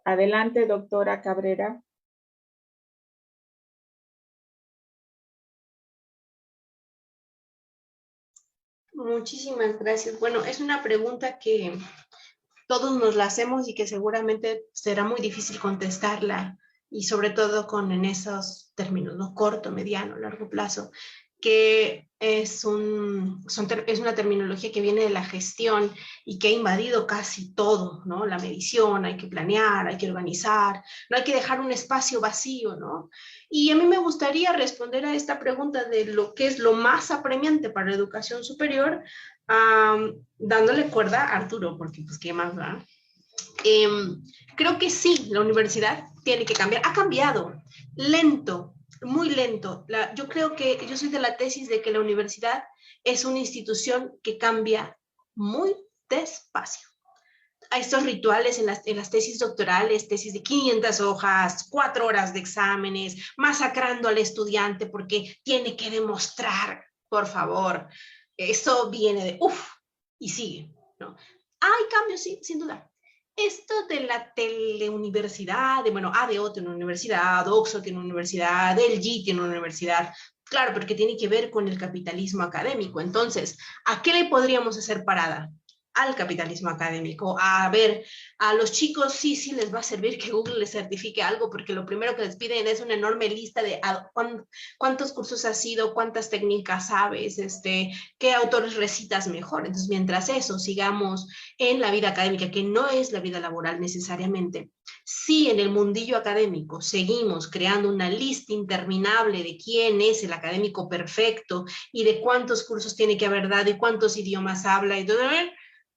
Adelante, doctora Cabrera. Muchísimas gracias. Bueno, es una pregunta que todos nos la hacemos y que seguramente será muy difícil contestarla, y sobre todo en esos términos, ¿no? Corto, mediano, largo plazo, que es una terminología que viene de la gestión y que ha invadido casi todo, ¿no? La medición, hay que planear, hay que organizar, no hay que dejar un espacio vacío, ¿no? Y a mí me gustaría responder a esta pregunta de lo que es lo más apremiante para la educación superior, dándole cuerda a Arturo, porque pues qué más, ¿verdad? Creo que sí, la universidad tiene que cambiar. Ha cambiado, lento, muy lento. Yo creo que yo soy de la tesis de que la universidad es una institución que cambia muy despacio. A estos rituales en las tesis doctorales, tesis de 500 hojas, 4 horas de exámenes, masacrando al estudiante porque tiene que demostrar, por favor. Eso viene de, y sigue, ¿no? Hay cambios, sí, sin duda. Esto de la teleuniversidad, ADO tiene una universidad, Oxford tiene una universidad, LG tiene una universidad, claro, porque tiene que ver con el capitalismo académico. Entonces, ¿a qué le podríamos hacer parada? Al capitalismo académico, a ver, a los chicos sí les va a servir que Google les certifique algo, porque lo primero que les piden es una enorme lista de cuántos cursos has ido, cuántas técnicas sabes, qué autores recitas mejor. Entonces, mientras eso sigamos en la vida académica, que no es la vida laboral necesariamente, si en el mundillo académico seguimos creando una lista interminable de quién es el académico perfecto y de cuántos cursos tiene que haber dado y cuántos idiomas habla y todo,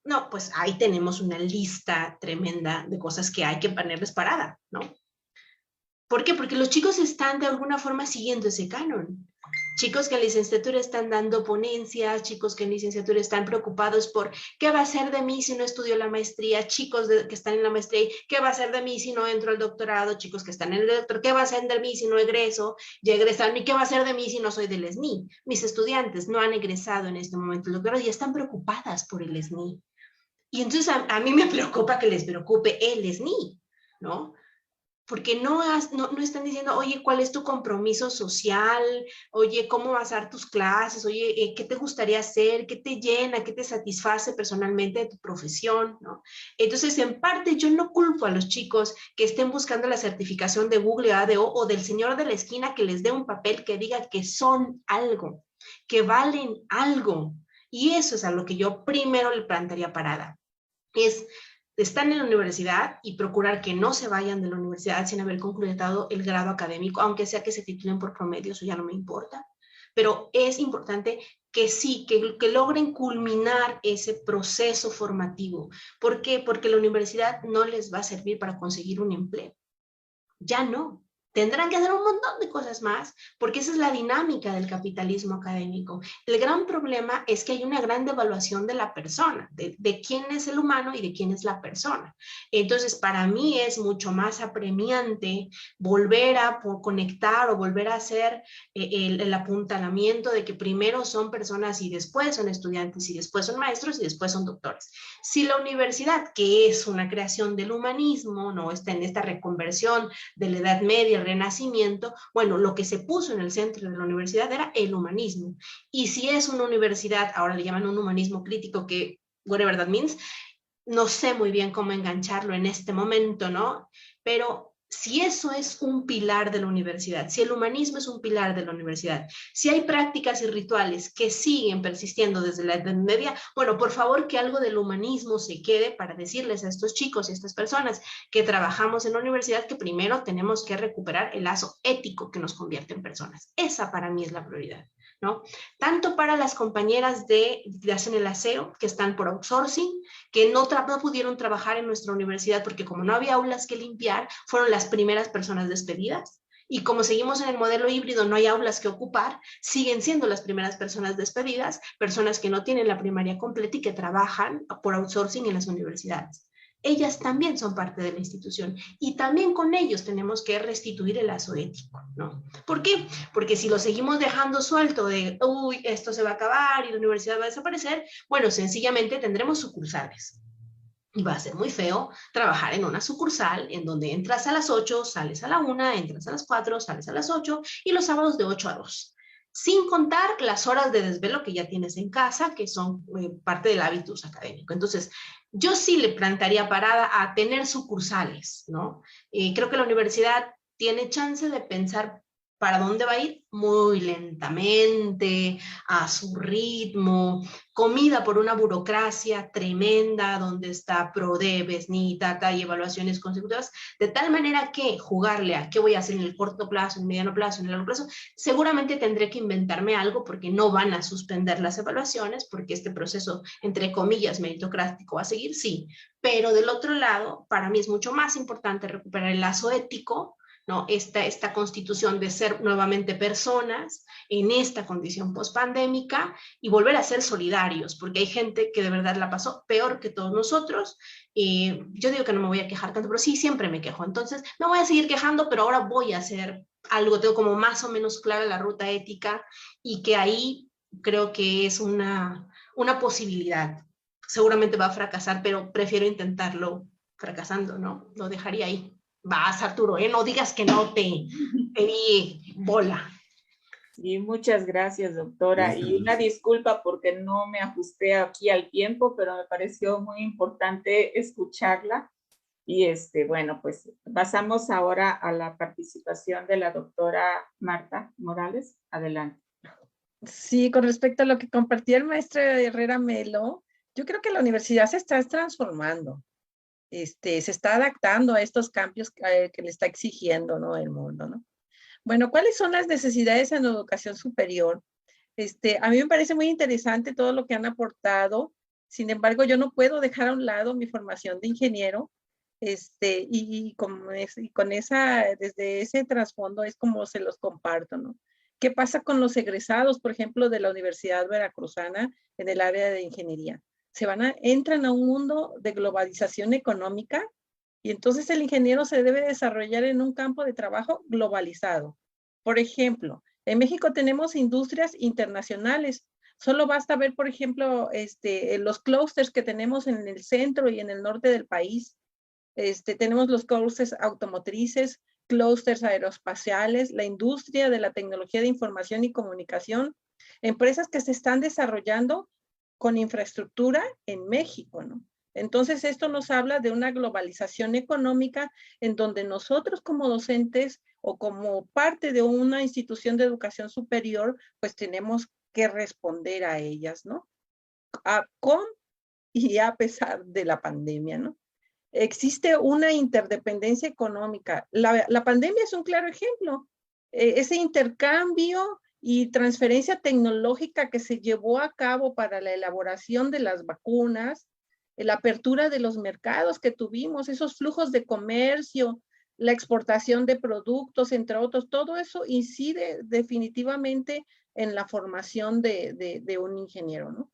no, pues ahí tenemos una lista tremenda de cosas que hay que ponerles parada, ¿no? ¿Por qué? Porque los chicos están de alguna forma siguiendo ese canon. Chicos que en licenciatura están dando ponencias, chicos que en licenciatura están preocupados por qué va a ser de mí si no estudio la maestría, chicos que están en la maestría, qué va a ser de mí si no entro al doctorado, chicos que están en el doctorado, qué va a ser de mí si no egreso, ya egresaron, y qué va a ser de mí si no soy del SNI. Mis estudiantes no han egresado en este momento del doctorado y están preocupadas por el SNI. Y entonces a mí me preocupa que les preocupe el SNI, ¿no? Porque no están diciendo, oye, ¿cuál es tu compromiso social? Oye, ¿cómo vas a dar tus clases? Oye, ¿qué te gustaría hacer? ¿Qué te llena? ¿Qué te satisface personalmente de tu profesión? ¿No? Entonces, en parte, yo no culpo a los chicos que estén buscando la certificación de Google ADO o del señor de la esquina que les dé un papel que diga que son algo, que valen algo. Y eso es a lo que yo primero le plantearía parada. Es estar en la universidad y procurar que no se vayan de la universidad sin haber concretado el grado académico, aunque sea que se titulen por promedio, eso ya no me importa. Pero es importante que sí, que logren culminar ese proceso formativo. ¿Por qué? Porque la universidad no les va a servir para conseguir un empleo. Ya no. Tendrán que hacer un montón de cosas más, porque esa es la dinámica del capitalismo académico. El gran problema es que hay una gran devaluación de la persona, de quién es el humano y de quién es la persona. Entonces, para mí es mucho más apremiante volver a conectar o volver a hacer el apuntalamiento de que primero son personas y después son estudiantes y después son maestros y después son doctores. Si la universidad, que es una creación del humanismo, no está en esta reconversión de la Edad Media, Renacimiento, bueno, lo que se puso en el centro de la universidad era el humanismo. Y si es una universidad, ahora le llaman un humanismo crítico, que whatever that means, no sé muy bien cómo engancharlo en este momento, ¿no? Pero si eso es un pilar de la universidad, si el humanismo es un pilar de la universidad, si hay prácticas y rituales que siguen persistiendo desde la Edad Media, bueno, por favor que algo del humanismo se quede para decirles a estos chicos y a estas personas que trabajamos en la universidad que primero tenemos que recuperar el lazo ético que nos convierte en personas. Esa para mí es la prioridad, ¿no? Tanto para las compañeras que hacen el aseo, que están por outsourcing, que no pudieron trabajar en nuestra universidad porque como no había aulas que limpiar, fueron las primeras personas despedidas. Y como seguimos en el modelo híbrido, no hay aulas que ocupar, siguen siendo las primeras personas despedidas, personas que no tienen la primaria completa y que trabajan por outsourcing en las universidades. Ellas también son parte de la institución y también con ellos tenemos que restituir el lazo ético, ¿no? ¿Por qué? Porque si lo seguimos dejando suelto de, uy, esto se va a acabar y la universidad va a desaparecer, bueno, sencillamente tendremos sucursales. Y va a ser muy feo trabajar en una sucursal en donde entras a las 8, sales a la 1, entras a las 4, sales a las 8 y los sábados de 8 a 2. Sin contar las horas de desvelo que ya tienes en casa, que son parte del hábitus académico. Entonces, yo sí le plantaría parada a tener sucursales, ¿no? Creo que la universidad tiene chance de pensar para dónde va a ir muy lentamente, a su ritmo, comida por una burocracia tremenda, donde está PRODEBES, ni tata y evaluaciones consecutivas, de tal manera que jugarle a qué voy a hacer en el corto plazo, en el mediano plazo, en el largo plazo, seguramente tendré que inventarme algo porque no van a suspender las evaluaciones, porque este proceso, entre comillas, meritocrático va a seguir, sí, pero del otro lado, para mí es mucho más importante recuperar el lazo ético, ¿no? Esta constitución de ser nuevamente personas en esta condición pospandémica y volver a ser solidarios, porque hay gente que de verdad la pasó peor que todos nosotros. Yo digo que no me voy a quejar tanto, pero sí, siempre me quejo. Entonces, me voy a seguir quejando, pero ahora voy a hacer algo, tengo como más o menos clara la ruta ética y que ahí creo que es una posibilidad. Seguramente va a fracasar, pero prefiero intentarlo fracasando, ¿no? Lo dejaría ahí. Vas, Arturo, no digas que no te di bola. Sí, muchas gracias, doctora. Gracias, Y una Lucy. disculpa porque no me ajusté aquí al tiempo, pero me pareció muy importante escucharla. Y bueno, pues pasamos ahora a la participación de la doctora Marta Morales. Adelante. Sí, con respecto a lo que compartía el maestro Herrera Melo, yo creo que la universidad se está transformando. Se está adaptando a estos cambios que le está exigiendo, ¿no? El mundo, ¿no? Bueno, ¿cuáles son las necesidades en la educación superior? A mí me parece muy interesante todo lo que han aportado. Sin embargo, yo no puedo dejar a un lado mi formación de ingeniero. Y con esa, desde ese trasfondo es como se los comparto, ¿no? ¿Qué pasa con los egresados, por ejemplo, de la Universidad Veracruzana en el área de ingeniería? Entran a un mundo de globalización económica y entonces el ingeniero se debe desarrollar en un campo de trabajo globalizado. Por ejemplo, en México tenemos industrias internacionales. Solo basta ver, por ejemplo, los clústeres que tenemos en el centro y en el norte del país. Tenemos los clústeres automotrices, clústeres aeroespaciales, la industria de la tecnología de información y comunicación, empresas que se están desarrollando con infraestructura en México, ¿no? Entonces, esto nos habla de una globalización económica en donde nosotros como docentes o como parte de una institución de educación superior, pues tenemos que responder a ellas, ¿no? Con y a pesar de la pandemia, ¿no? Existe una interdependencia económica. La pandemia es un claro ejemplo. Ese intercambio y transferencia tecnológica que se llevó a cabo para la elaboración de las vacunas, la apertura de los mercados que tuvimos, esos flujos de comercio, la exportación de productos, entre otros. Todo eso incide definitivamente en la formación de un ingeniero, ¿no?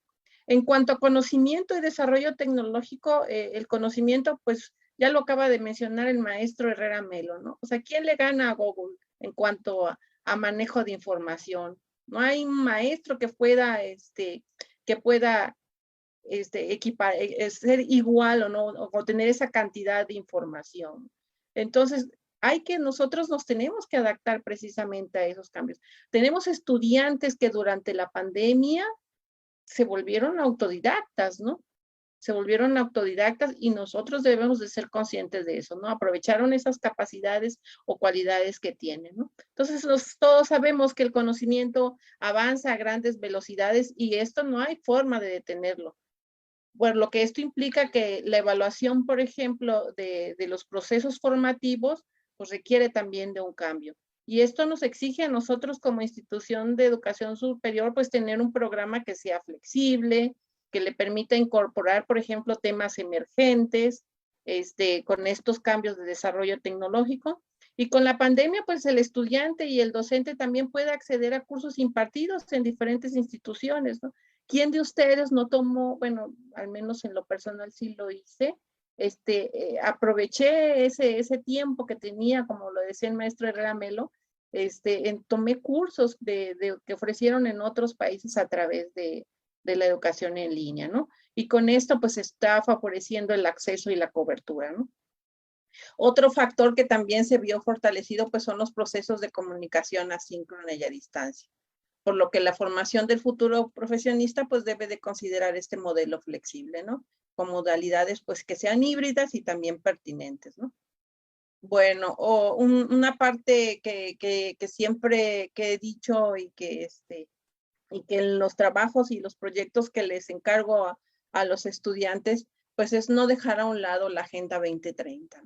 En cuanto a conocimiento y desarrollo tecnológico, el conocimiento, pues ya lo acaba de mencionar el maestro Herrera Melo, ¿no? O sea, ¿quién le gana a Google en cuanto a manejo de información? No hay un maestro que pueda ser igual o no, o tener esa cantidad de información. Entonces, nosotros nos tenemos que adaptar precisamente a esos cambios. Tenemos estudiantes que durante la pandemia se volvieron autodidactas, ¿no? Se volvieron autodidactas y nosotros debemos de ser conscientes de eso, ¿no? Aprovecharon esas capacidades o cualidades que tienen, ¿no? Entonces, todos sabemos que el conocimiento avanza a grandes velocidades y esto no hay forma de detenerlo. Bueno, lo que esto implica que la evaluación, por ejemplo, de los procesos formativos, pues requiere también de un cambio. Y esto nos exige a nosotros como institución de educación superior, pues tener un programa que sea flexible, que le permita incorporar, por ejemplo, temas emergentes, con estos cambios de desarrollo tecnológico. Y con la pandemia, pues el estudiante y el docente también puede acceder a cursos impartidos en diferentes instituciones, ¿no? ¿Quién de ustedes no tomó, bueno, al menos en lo personal sí lo hice, aproveché ese tiempo que tenía, como lo decía el maestro Herrera Melo, tomé cursos que ofrecieron en otros países a través de la educación en línea, ¿no? Y con esto pues está favoreciendo el acceso y la cobertura, ¿no? Otro factor que también se vio fortalecido pues son los procesos de comunicación asíncrona y a distancia, por lo que la formación del futuro profesionista pues debe de considerar este modelo flexible, ¿no? Con modalidades pues que sean híbridas y también pertinentes, ¿no? Bueno, una parte que siempre que he dicho y que en los trabajos y los proyectos que les encargo a los estudiantes, pues es no dejar a un lado la Agenda 2030.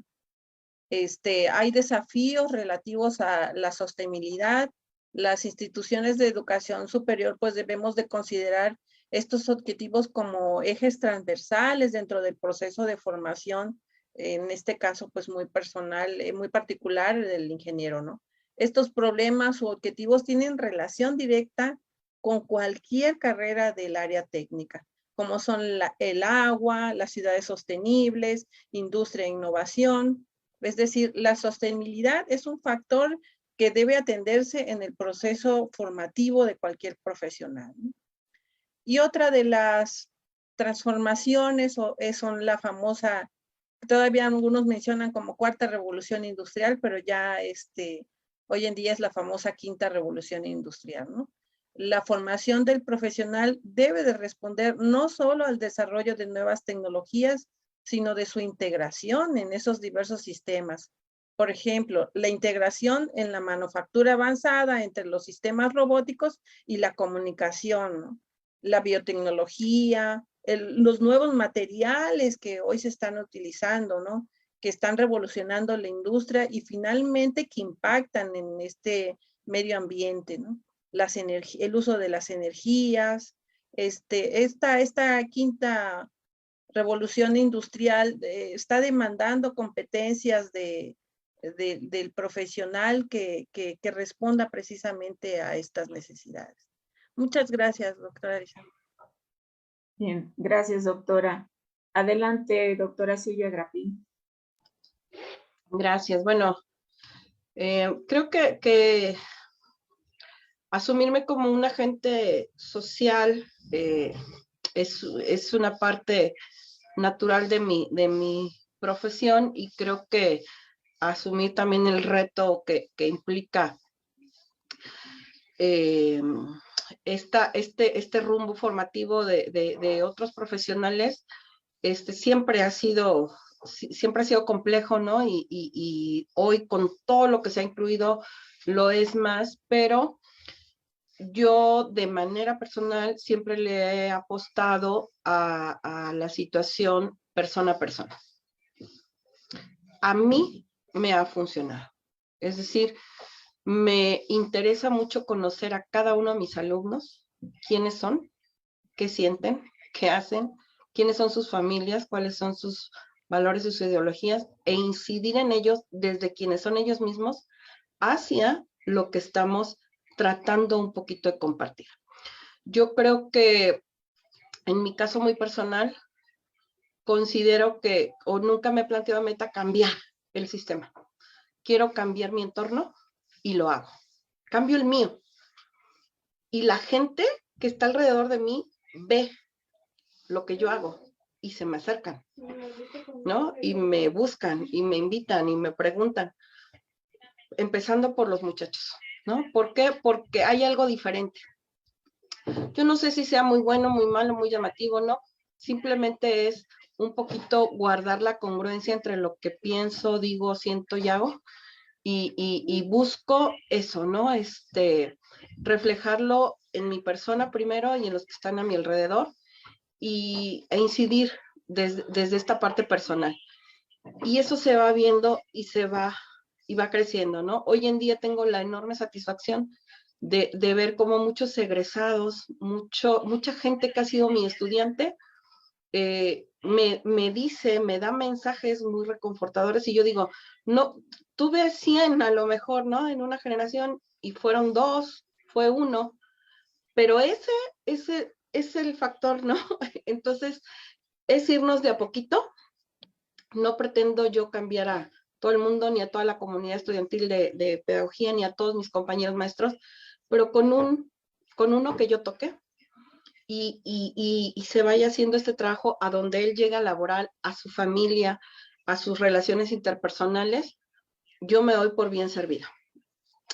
Hay desafíos relativos a la sostenibilidad. Las instituciones de educación superior, pues debemos de considerar estos objetivos como ejes transversales dentro del proceso de formación, en este caso, pues muy personal, muy particular del ingeniero, ¿no? Estos problemas u objetivos tienen relación directa con cualquier carrera del área técnica, como son el agua, las ciudades sostenibles, industria e innovación. Es decir, la sostenibilidad es un factor que debe atenderse en el proceso formativo de cualquier profesional, ¿no? Y otra de las transformaciones son la famosa, todavía algunos mencionan como cuarta revolución industrial, pero ya hoy en día es la famosa quinta revolución industrial, ¿no? La formación del profesional debe de responder no solo al desarrollo de nuevas tecnologías, sino de su integración en esos diversos sistemas. Por ejemplo, la integración en la manufactura avanzada entre los sistemas robóticos y la comunicación, ¿no? La biotecnología, los nuevos materiales que hoy se están utilizando, ¿no? Que están revolucionando la industria y finalmente que impactan en este medio ambiente, ¿no? El uso de las energías, esta quinta revolución industrial está demandando competencias del profesional que responda precisamente a estas necesidades. Muchas gracias, doctora Alejandra. Bien, gracias, doctora. Adelante, doctora Silvia Grapín. Gracias. Bueno, creo que asumirme como un agente social es una parte natural de mi profesión y creo que asumir también el reto que implica este rumbo formativo de otros profesionales, siempre ha sido complejo, ¿no? Y hoy con todo lo que se ha incluido lo es más, pero yo de manera personal siempre le he apostado a la situación persona a persona. A mí me ha funcionado. Es decir, me interesa mucho conocer a cada uno de mis alumnos, quiénes son, qué sienten, qué hacen, quiénes son sus familias, cuáles son sus valores y sus ideologías e incidir en ellos desde quienes son ellos mismos hacia lo que estamos tratando un poquito de compartir. Yo creo que en mi caso muy personal, considero que, o nunca me he planteado meta cambiar el sistema. Quiero cambiar mi entorno y lo hago. Cambio el mío. Y la gente que está alrededor de mí ve lo que yo hago y se me acercan, ¿no? Y me buscan y me invitan y me preguntan, empezando por los muchachos, ¿no? ¿Por qué? Porque hay algo diferente. Yo no sé si sea muy bueno, muy malo, muy llamativo, ¿no? Simplemente es un poquito guardar la congruencia entre lo que pienso, digo, siento y hago. Y busco eso, ¿no? Reflejarlo en mi persona primero y en los que están a mi alrededor e incidir desde esta parte personal. Y eso se va viendo y va creciendo, ¿no? Hoy en día tengo la enorme satisfacción de ver cómo muchos egresados, mucha gente que ha sido mi estudiante, me dice, me da mensajes muy reconfortadores y yo digo, no, tuve 100 a lo mejor, ¿no? En una generación y fueron 2, fue 1, pero ese es el factor, ¿no? Entonces, es irnos de a poquito. No pretendo yo cambiar a todo el mundo, ni a toda la comunidad estudiantil de pedagogía, ni a todos mis compañeros maestros, pero con uno que yo toque, y se vaya haciendo este trabajo a donde él llega a laborar, a su familia, a sus relaciones interpersonales, yo me doy por bien servida.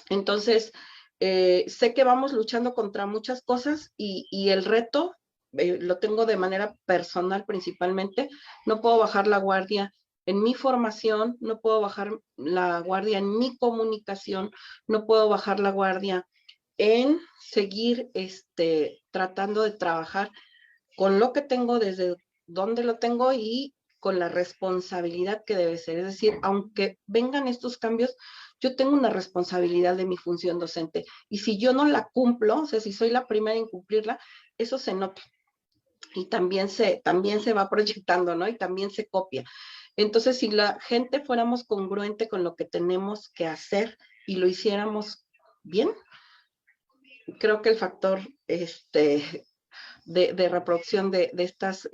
Entonces, sé que vamos luchando contra muchas cosas y el reto lo tengo de manera personal principalmente. No puedo bajar la guardia en mi formación, no puedo bajar la guardia en mi comunicación, no puedo bajar la guardia en seguir tratando de trabajar con lo que tengo, desde donde lo tengo y con la responsabilidad que debe ser. Es decir, aunque vengan estos cambios, yo tengo una responsabilidad de mi función docente. Y si yo no la cumplo, o sea, si soy la primera en cumplirla, eso se nota. Y también se va proyectando, ¿no? Y también se copia. Entonces, si la gente fuéramos congruente con lo que tenemos que hacer y lo hiciéramos bien, creo que el factor de reproducción de estas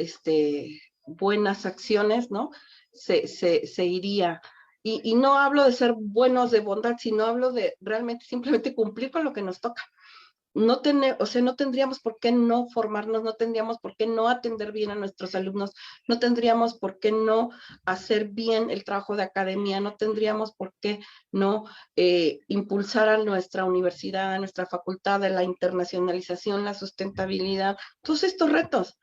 buenas acciones, ¿no? Se iría. Y no hablo de ser buenos de bondad, sino hablo de realmente simplemente cumplir con lo que nos toca. No tendríamos por qué no formarnos, no tendríamos por qué no atender bien a nuestros alumnos, no tendríamos por qué no hacer bien el trabajo de academia, no tendríamos por qué no impulsar a nuestra universidad, a nuestra facultad, de la internacionalización, la sustentabilidad, todos estos retos.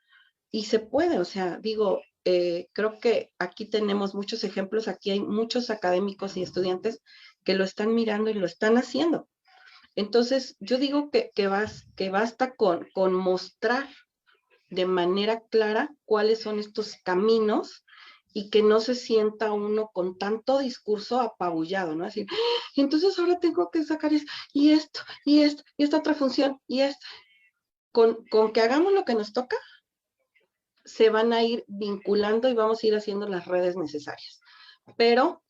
Y se puede, o sea, digo, creo que aquí tenemos muchos ejemplos, aquí hay muchos académicos y estudiantes que lo están mirando y lo están haciendo. Entonces, yo digo que basta con mostrar de manera clara cuáles son estos caminos y que no se sienta uno con tanto discurso apabullado, ¿no? Así, entonces ahora tengo que sacar esto, y esta otra función, y esta. Con que hagamos lo que nos toca, se van a ir vinculando y vamos a ir haciendo las redes necesarias. Pero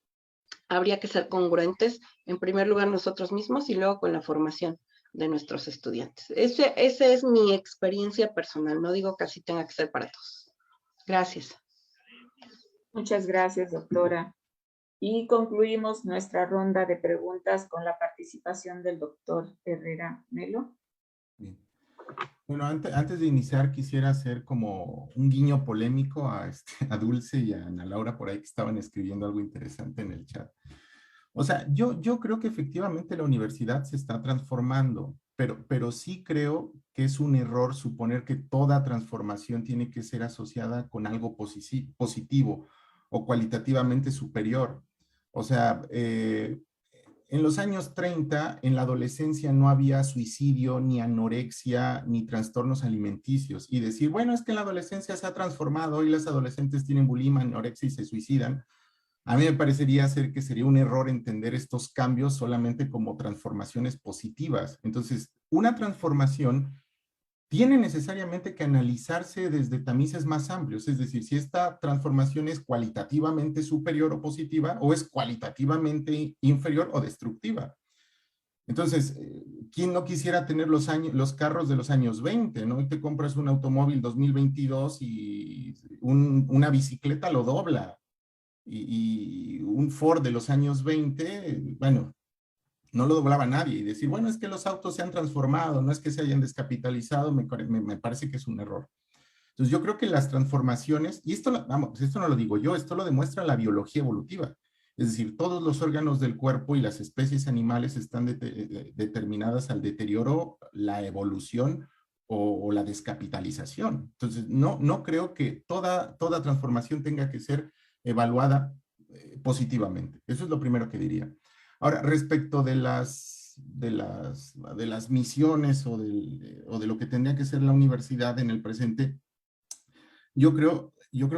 habría que ser congruentes, en primer lugar nosotros mismos y luego con la formación de nuestros estudiantes. Esa es mi experiencia personal, no digo que así tenga que ser para todos. Gracias. Muchas gracias, doctora. Y concluimos nuestra ronda de preguntas con la participación del doctor Herrera Melo. Bien. Bueno, antes de iniciar quisiera hacer como un guiño polémico a Dulce y a Ana Laura por ahí que estaban escribiendo algo interesante en el chat. O sea, yo creo que efectivamente la universidad se está transformando, pero sí creo que es un error suponer que toda transformación tiene que ser asociada con algo positivo o cualitativamente superior. O sea, en los años 30, en la adolescencia no había suicidio, ni anorexia, ni trastornos alimenticios. Y decir, bueno, es que en la adolescencia se ha transformado, hoy las adolescentes tienen bulimia, anorexia y se suicidan. A mí me parecería ser que sería un error entender estos cambios solamente como transformaciones positivas. Entonces, una transformación tiene necesariamente que analizarse desde tamices más amplios, es decir, si esta transformación es cualitativamente superior o positiva, o es cualitativamente inferior o destructiva. Entonces, ¿quién no quisiera tener los carros de los años 20, ¿no? Y te compras un automóvil 2022 y una bicicleta lo dobla. Y un Ford de los años 20, bueno, no lo doblaba nadie. Y decir, bueno, es que los autos se han transformado, no es que se hayan descapitalizado, me parece que es un error. Entonces, yo creo que las transformaciones, y esto, vamos, esto no lo digo yo, esto lo demuestra la biología evolutiva. Es decir, todos los órganos del cuerpo y las especies animales están determinadas al deterioro, la evolución o la descapitalización. Entonces, no creo que toda transformación tenga que ser evaluada positivamente. Eso es lo primero que diría. Ahora, respecto de las misiones o de lo que tendría que ser la universidad en el presente, yo creo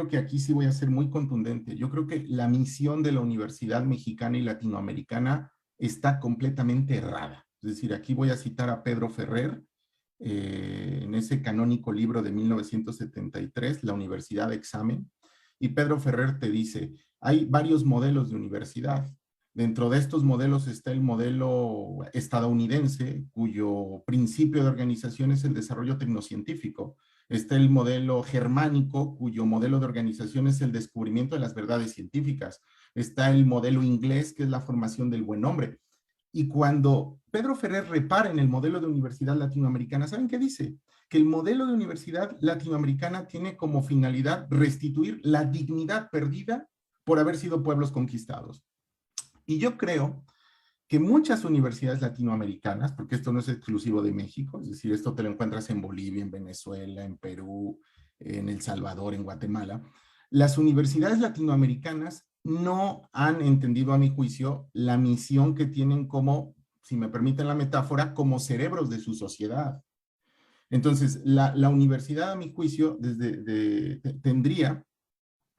que aquí sí voy a ser muy contundente. Yo creo que la misión de la Universidad Mexicana y Latinoamericana está completamente errada. Es decir, aquí voy a citar a Pedro Ferrer, en ese canónico libro de 1973, La Universidad de Examen, y Pedro Ferrer te dice, hay varios modelos de universidad. Dentro de estos modelos está el modelo estadounidense, cuyo principio de organización es el desarrollo tecnocientífico. Está el modelo germánico, cuyo modelo de organización es el descubrimiento de las verdades científicas. Está el modelo inglés, que es la formación del buen hombre. Y cuando Pedro Ferrer repara en el modelo de universidad latinoamericana, ¿saben qué dice? Que el modelo de universidad latinoamericana tiene como finalidad restituir la dignidad perdida por haber sido pueblos conquistados. Y yo creo que muchas universidades latinoamericanas, porque esto no es exclusivo de México, es decir, esto te lo encuentras en Bolivia, en Venezuela, en Perú, en El Salvador, en Guatemala, las universidades latinoamericanas no han entendido, a mi juicio, la misión que tienen como, si me permiten la metáfora, como cerebros de su sociedad. Entonces, la universidad, a mi juicio, tendría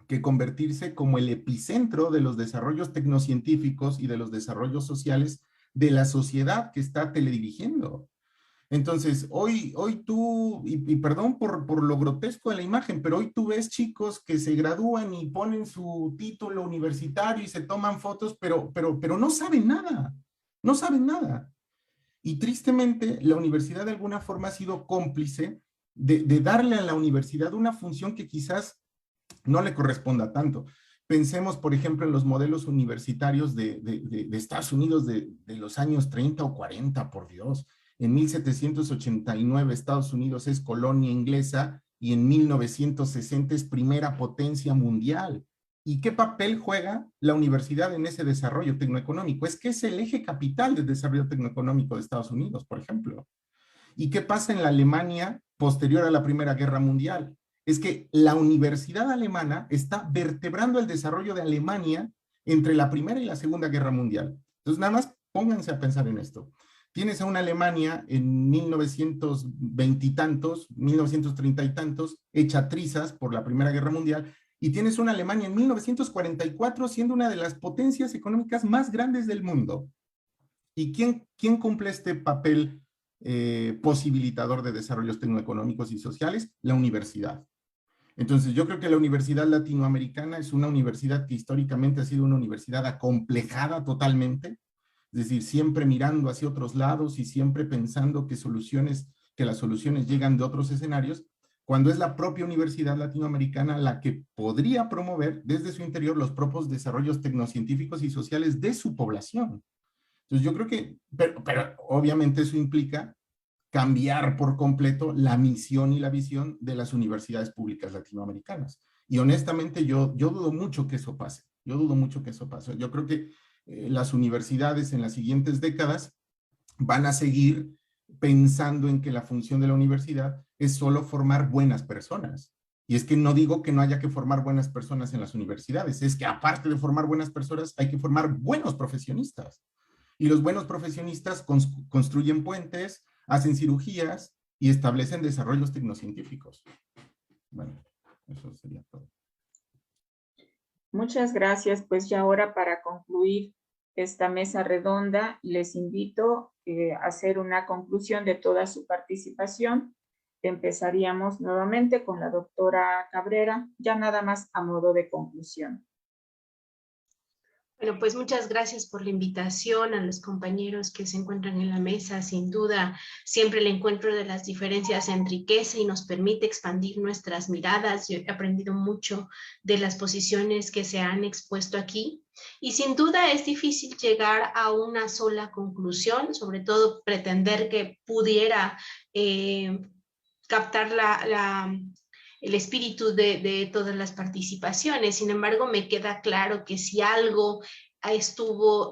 que convertirse como el epicentro de los desarrollos tecnocientíficos y de los desarrollos sociales de la sociedad que está teledirigiendo. Entonces, hoy tú, y perdón por lo grotesco de la imagen, pero hoy tú ves chicos que se gradúan y ponen su título universitario y se toman fotos, pero no saben nada, no saben nada. Y tristemente, la universidad de alguna forma ha sido cómplice de darle a la universidad una función que quizás no le corresponda tanto. Pensemos, por ejemplo, en los modelos universitarios de Estados Unidos de los años 30 o 40, por Dios. En 1789 Estados Unidos es colonia inglesa y en 1960 es primera potencia mundial. ¿Y qué papel juega la universidad en ese desarrollo tecnoeconómico? Es que es el eje capital del desarrollo tecnoeconómico de Estados Unidos, por ejemplo. ¿Y qué pasa en la Alemania posterior a la Primera Guerra Mundial? Es que la universidad alemana está vertebrando el desarrollo de Alemania entre la Primera y la Segunda Guerra Mundial. Entonces, nada más pónganse a pensar en esto. Tienes a una Alemania en 1920 y tantos, 1930 y tantos, hecha trizas por la Primera Guerra Mundial, y tienes una Alemania en 1944 siendo una de las potencias económicas más grandes del mundo. ¿Y quién cumple este papel posibilitador de desarrollos tecnoeconómicos y sociales? La universidad. Entonces, yo creo que la Universidad Latinoamericana es una universidad que históricamente ha sido una universidad acomplejada totalmente, es decir, siempre mirando hacia otros lados y siempre pensando que las soluciones llegan de otros escenarios, cuando es la propia Universidad Latinoamericana la que podría promover desde su interior los propios desarrollos tecnocientíficos y sociales de su población. Entonces, yo creo que, pero obviamente eso implica cambiar por completo la misión y la visión de las universidades públicas latinoamericanas. Y honestamente yo dudo mucho que eso pase. Yo dudo mucho que eso pase. Yo creo que las universidades en las siguientes décadas van a seguir pensando en que la función de la universidad es solo formar buenas personas. Y es que no digo que no haya que formar buenas personas en las universidades, es que aparte de formar buenas personas, hay que formar buenos profesionistas. Y los buenos profesionistas construyen puentes, hacen cirugías y establecen desarrollos tecnocientíficos. Bueno, eso sería todo. Muchas gracias. Pues ya ahora para concluir esta mesa redonda, les invito a hacer una conclusión de toda su participación empezaríamos nuevamente con la doctora Cabrera, ya nada más a modo de conclusión. Bueno, pues muchas gracias por la invitación a los compañeros que se encuentran en la mesa. Sin duda, siempre el encuentro de las diferencias enriquece y nos permite expandir nuestras miradas. Yo he aprendido mucho de las posiciones que se han expuesto aquí. Y sin duda es difícil llegar a una sola conclusión, sobre todo pretender que pudiera captar el espíritu de todas las participaciones. Sin embargo, me queda claro que si algo estuvo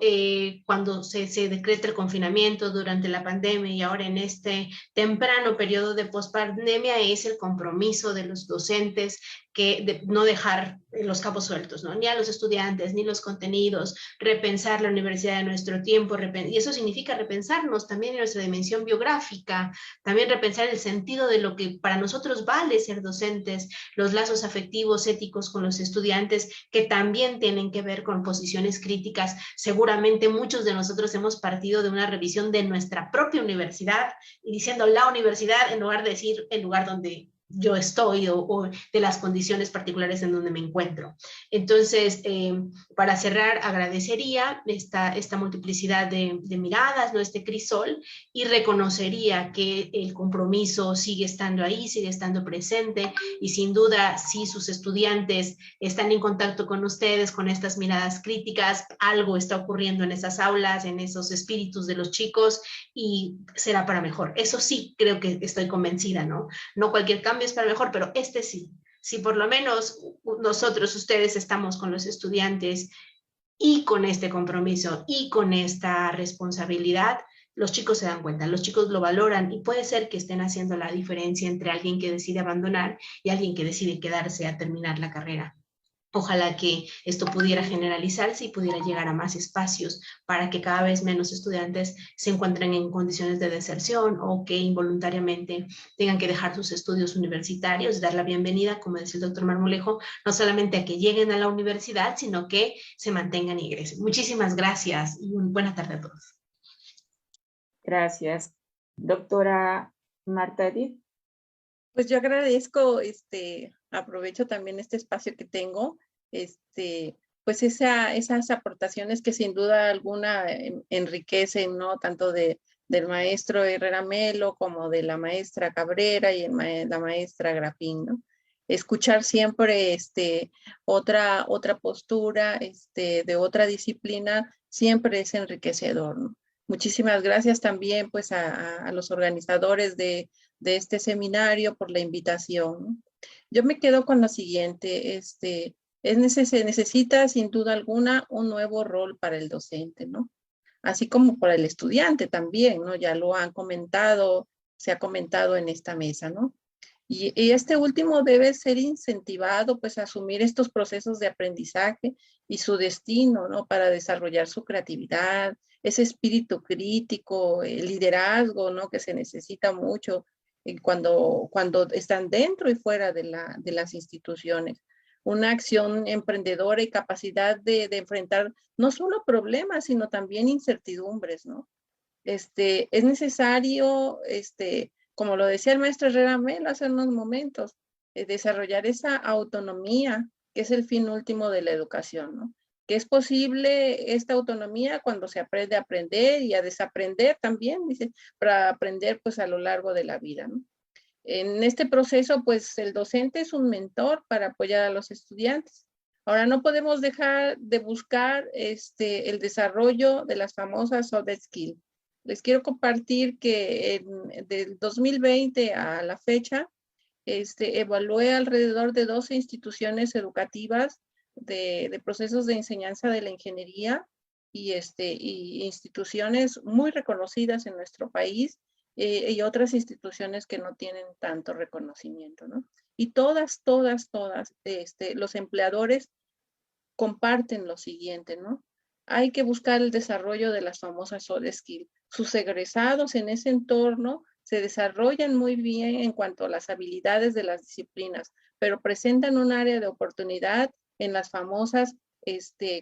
cuando se decreta el confinamiento durante la pandemia y ahora en este temprano periodo de pospandemia es el compromiso de los docentes de no dejar los cabos sueltos, ¿no? Ni a los estudiantes, ni los contenidos, repensar la universidad de nuestro tiempo, y eso significa repensarnos también en nuestra dimensión biográfica, también repensar el sentido de lo que para nosotros vale ser docentes, los lazos afectivos, éticos con los estudiantes, que también tienen que ver con posiciones críticas. Seguramente muchos de nosotros hemos partido de una revisión de nuestra propia universidad y diciendo la universidad en lugar de decir el lugar donde yo estoy o de las condiciones particulares en donde me encuentro. Entonces, para cerrar, agradecería esta multiplicidad de miradas, ¿no? Este crisol, y reconocería que el compromiso sigue estando ahí, sigue estando presente, y sin duda, si sus estudiantes están en contacto con ustedes, con estas miradas críticas, algo está ocurriendo en esas aulas, en esos espíritus de los chicos, y será para mejor. Eso sí, creo que estoy convencida, ¿no? No cualquier cambio es para mejor, pero este sí. Si por lo menos nosotros, ustedes, estamos con los estudiantes y con este compromiso y con esta responsabilidad, los chicos se dan cuenta, los chicos lo valoran y puede ser que estén haciendo la diferencia entre alguien que decide abandonar y alguien que decide quedarse a terminar la carrera. Ojalá que esto pudiera generalizarse y pudiera llegar a más espacios para que cada vez menos estudiantes se encuentren en condiciones de deserción o que involuntariamente tengan que dejar sus estudios universitarios, dar la bienvenida, como decía el doctor Marmolejo, no solamente a que lleguen a la universidad, sino que se mantengan y ingresen. Muchísimas gracias y buena tarde a todos. Gracias. Doctora Marta Edith. Pues yo agradezco, aprovecho también este espacio que tengo, pues esas aportaciones que sin duda alguna enriquecen, ¿no? Tanto del maestro Herrera Melo como de la maestra Cabrera y la maestra Grafín, ¿no? Escuchar siempre otra postura de otra disciplina siempre es enriquecedor, ¿no? Muchísimas gracias también pues a los organizadores de este seminario por la invitación. Yo me quedo con lo siguiente, se necesita sin duda alguna un nuevo rol para el docente, ¿no? Así como para el estudiante también, ¿no? Ya lo han comentado, se ha comentado en esta mesa, ¿no? Y este último debe ser incentivado pues a asumir estos procesos de aprendizaje y su destino, ¿no? Para desarrollar su creatividad, ese espíritu crítico, el liderazgo, ¿no? Que se necesita mucho cuando están dentro y fuera de las instituciones. Una acción emprendedora y capacidad de enfrentar no solo problemas, sino también incertidumbres, ¿no? Es necesario, como lo decía el maestro Herrera Melo hace unos momentos, desarrollar esa autonomía, que es el fin último de la educación, ¿no? Que es posible esta autonomía cuando se aprende a aprender y a desaprender también, dice, para aprender pues a lo largo de la vida, ¿no? En este proceso, pues el docente es un mentor para apoyar a los estudiantes. Ahora, no podemos dejar de buscar el desarrollo de las famosas soft skills. Les quiero compartir que del 2020 a la fecha, evalué alrededor de 12 instituciones educativas de procesos de enseñanza de la ingeniería y instituciones muy reconocidas en nuestro país y otras instituciones que no tienen tanto reconocimiento, ¿no? Y todas, los empleadores comparten lo siguiente, ¿no? Hay que buscar el desarrollo de las famosas soft skills. Sus egresados en ese entorno se desarrollan muy bien en cuanto a las habilidades de las disciplinas, pero presentan un área de oportunidad en las famosas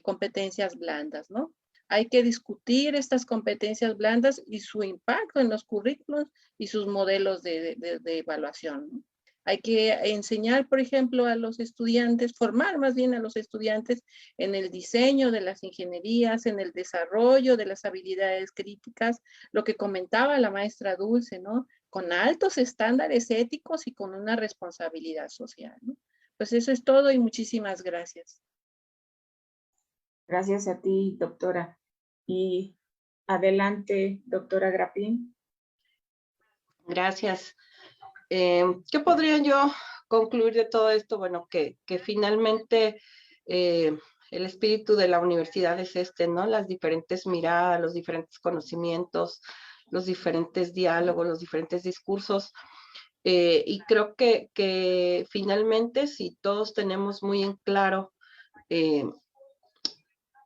competencias blandas, ¿no? Hay que discutir estas competencias blandas y su impacto en los currículos y sus modelos de evaluación, ¿no? Hay que enseñar, por ejemplo, a los estudiantes, formar más bien a los estudiantes en el diseño de las ingenierías, en el desarrollo de las habilidades críticas, lo que comentaba la maestra Dulce, ¿no? Con altos estándares éticos y con una responsabilidad social, ¿no? Pues eso es todo y muchísimas gracias. Gracias a ti, doctora. Y adelante, doctora Grappin. Gracias. ¿Qué podría yo concluir de todo esto? Bueno, que finalmente el espíritu de la universidad es este, ¿no? Las diferentes miradas, los diferentes conocimientos, los diferentes diálogos, los diferentes discursos. Y creo que finalmente, si todos tenemos muy en claro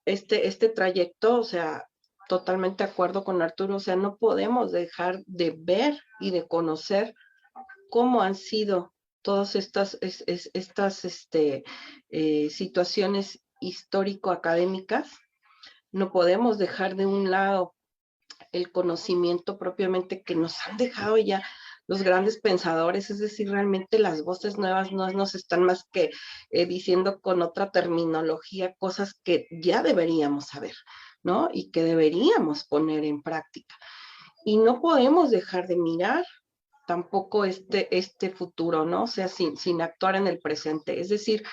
este trayecto, o sea, totalmente de acuerdo con Arturo, o sea, no podemos dejar de ver y de conocer cómo han sido todas estas situaciones histórico-académicas. No podemos dejar de un lado el conocimiento propiamente que nos han dejado ya los grandes pensadores, es decir, realmente las voces nuevas no nos están más que diciendo con otra terminología cosas que ya deberíamos saber, ¿no? Y que deberíamos poner en práctica. Y no podemos dejar de mirar tampoco este futuro, ¿no? O sea, sin actuar en el presente. Es decir,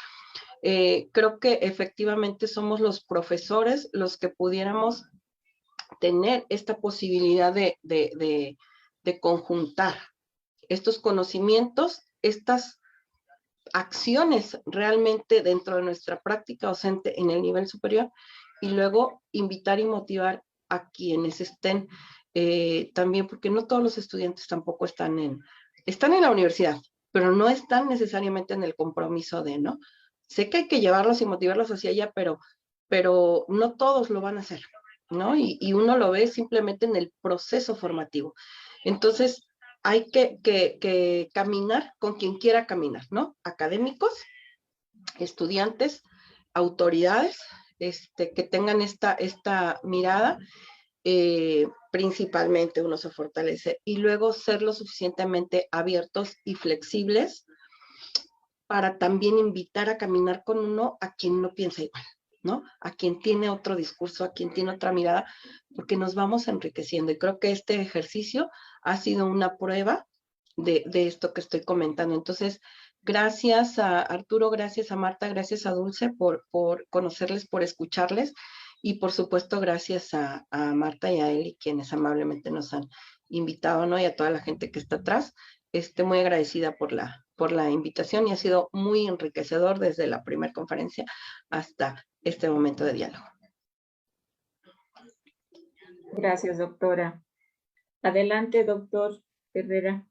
creo que efectivamente somos los profesores los que pudiéramos tener esta posibilidad de conjuntar estos conocimientos, estas acciones realmente dentro de nuestra práctica docente en el nivel superior y luego invitar y motivar a quienes estén también, porque no todos los estudiantes tampoco están en la universidad, pero no están necesariamente en el compromiso de, ¿no? Sé que hay que llevarlos y motivarlos hacia allá, pero no todos lo van a hacer, ¿no? Y uno lo ve simplemente en el proceso formativo. Entonces, hay que caminar con quien quiera caminar, ¿no? Académicos, estudiantes, autoridades, que tengan esta mirada, principalmente uno se fortalece, y luego ser lo suficientemente abiertos y flexibles para también invitar a caminar con uno a quien no piensa igual, ¿no? A quien tiene otro discurso, a quien tiene otra mirada, porque nos vamos enriqueciendo. Y creo que este ejercicio ha sido una prueba de esto que estoy comentando. Entonces, gracias a Arturo, gracias a Marta, gracias a Dulce por conocerles, por escucharles. Y por supuesto, gracias a Marta y a Eli, quienes amablemente nos han invitado, ¿no? Y a toda la gente que está atrás. Muy agradecida por la invitación y ha sido muy enriquecedor desde la primera conferencia hasta este momento de diálogo. Gracias, doctora. Adelante, doctor Herrera.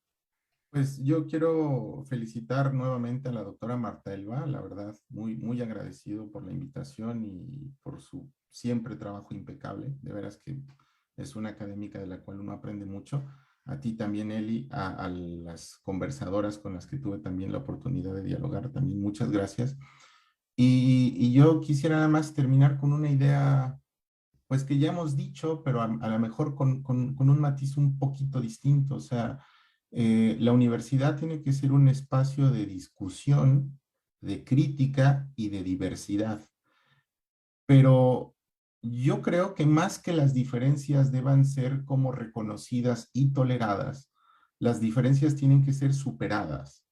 Pues yo quiero felicitar nuevamente a la doctora Marta Elba, la verdad, muy agradecido por la invitación y por su siempre trabajo impecable. De veras que es una académica de la cual uno aprende mucho. A ti también, Eli, a las conversadoras con las que tuve también la oportunidad de dialogar, también muchas gracias. Y yo quisiera nada más terminar con una idea, pues que ya hemos dicho, pero a lo mejor con un matiz un poquito distinto. O sea, la universidad tiene que ser un espacio de discusión, de crítica y de diversidad. Pero yo creo que más que las diferencias deban ser como reconocidas y toleradas, las diferencias tienen que ser superadas.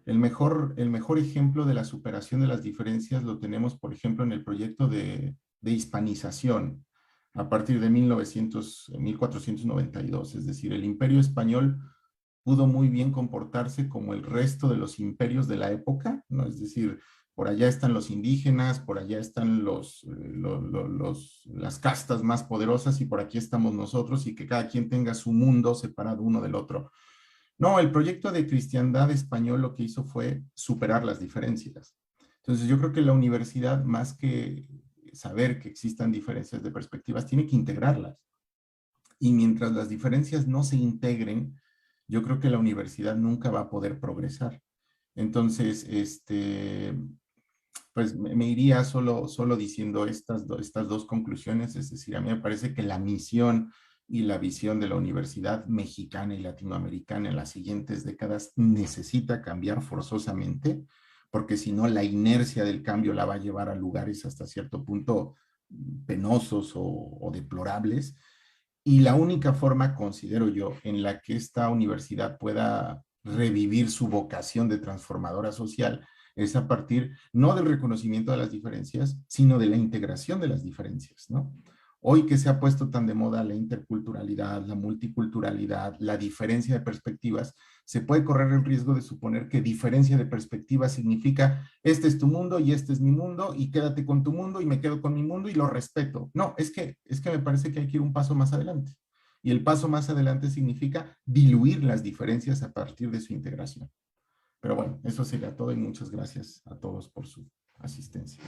El mejor ejemplo de la superación de las diferencias lo tenemos, por ejemplo, en el proyecto de hispanización a partir de 1492. Es decir, el Imperio Español pudo muy bien comportarse como el resto de los imperios de la época, ¿no? Es decir, por allá están los indígenas, por allá están las castas más poderosas y por aquí estamos nosotros y que cada quien tenga su mundo separado uno del otro. No, el proyecto de cristiandad español lo que hizo fue superar las diferencias. Entonces yo creo que la universidad, más que saber que existan diferencias de perspectivas, tiene que integrarlas. Y mientras las diferencias no se integren, yo creo que la universidad nunca va a poder progresar. Entonces, pues me iría solo diciendo estas dos conclusiones, es decir, a mí me parece que la misión y la visión de la universidad mexicana y latinoamericana en las siguientes décadas necesita cambiar forzosamente, porque si no la inercia del cambio la va a llevar a lugares hasta cierto punto penosos o deplorables. Y la única forma, considero yo, en la que esta universidad pueda revivir su vocación de transformadora social es a partir no del reconocimiento de las diferencias, sino de la integración de las diferencias, ¿no? Hoy que se ha puesto tan de moda la interculturalidad, la multiculturalidad, la diferencia de perspectivas, se puede correr el riesgo de suponer que diferencia de perspectivas significa este es tu mundo y este es mi mundo y quédate con tu mundo y me quedo con mi mundo y lo respeto. No, es que me parece que hay que ir un paso más adelante. Y el paso más adelante significa diluir las diferencias a partir de su integración. Pero bueno, eso sería todo y muchas gracias a todos por su asistencia.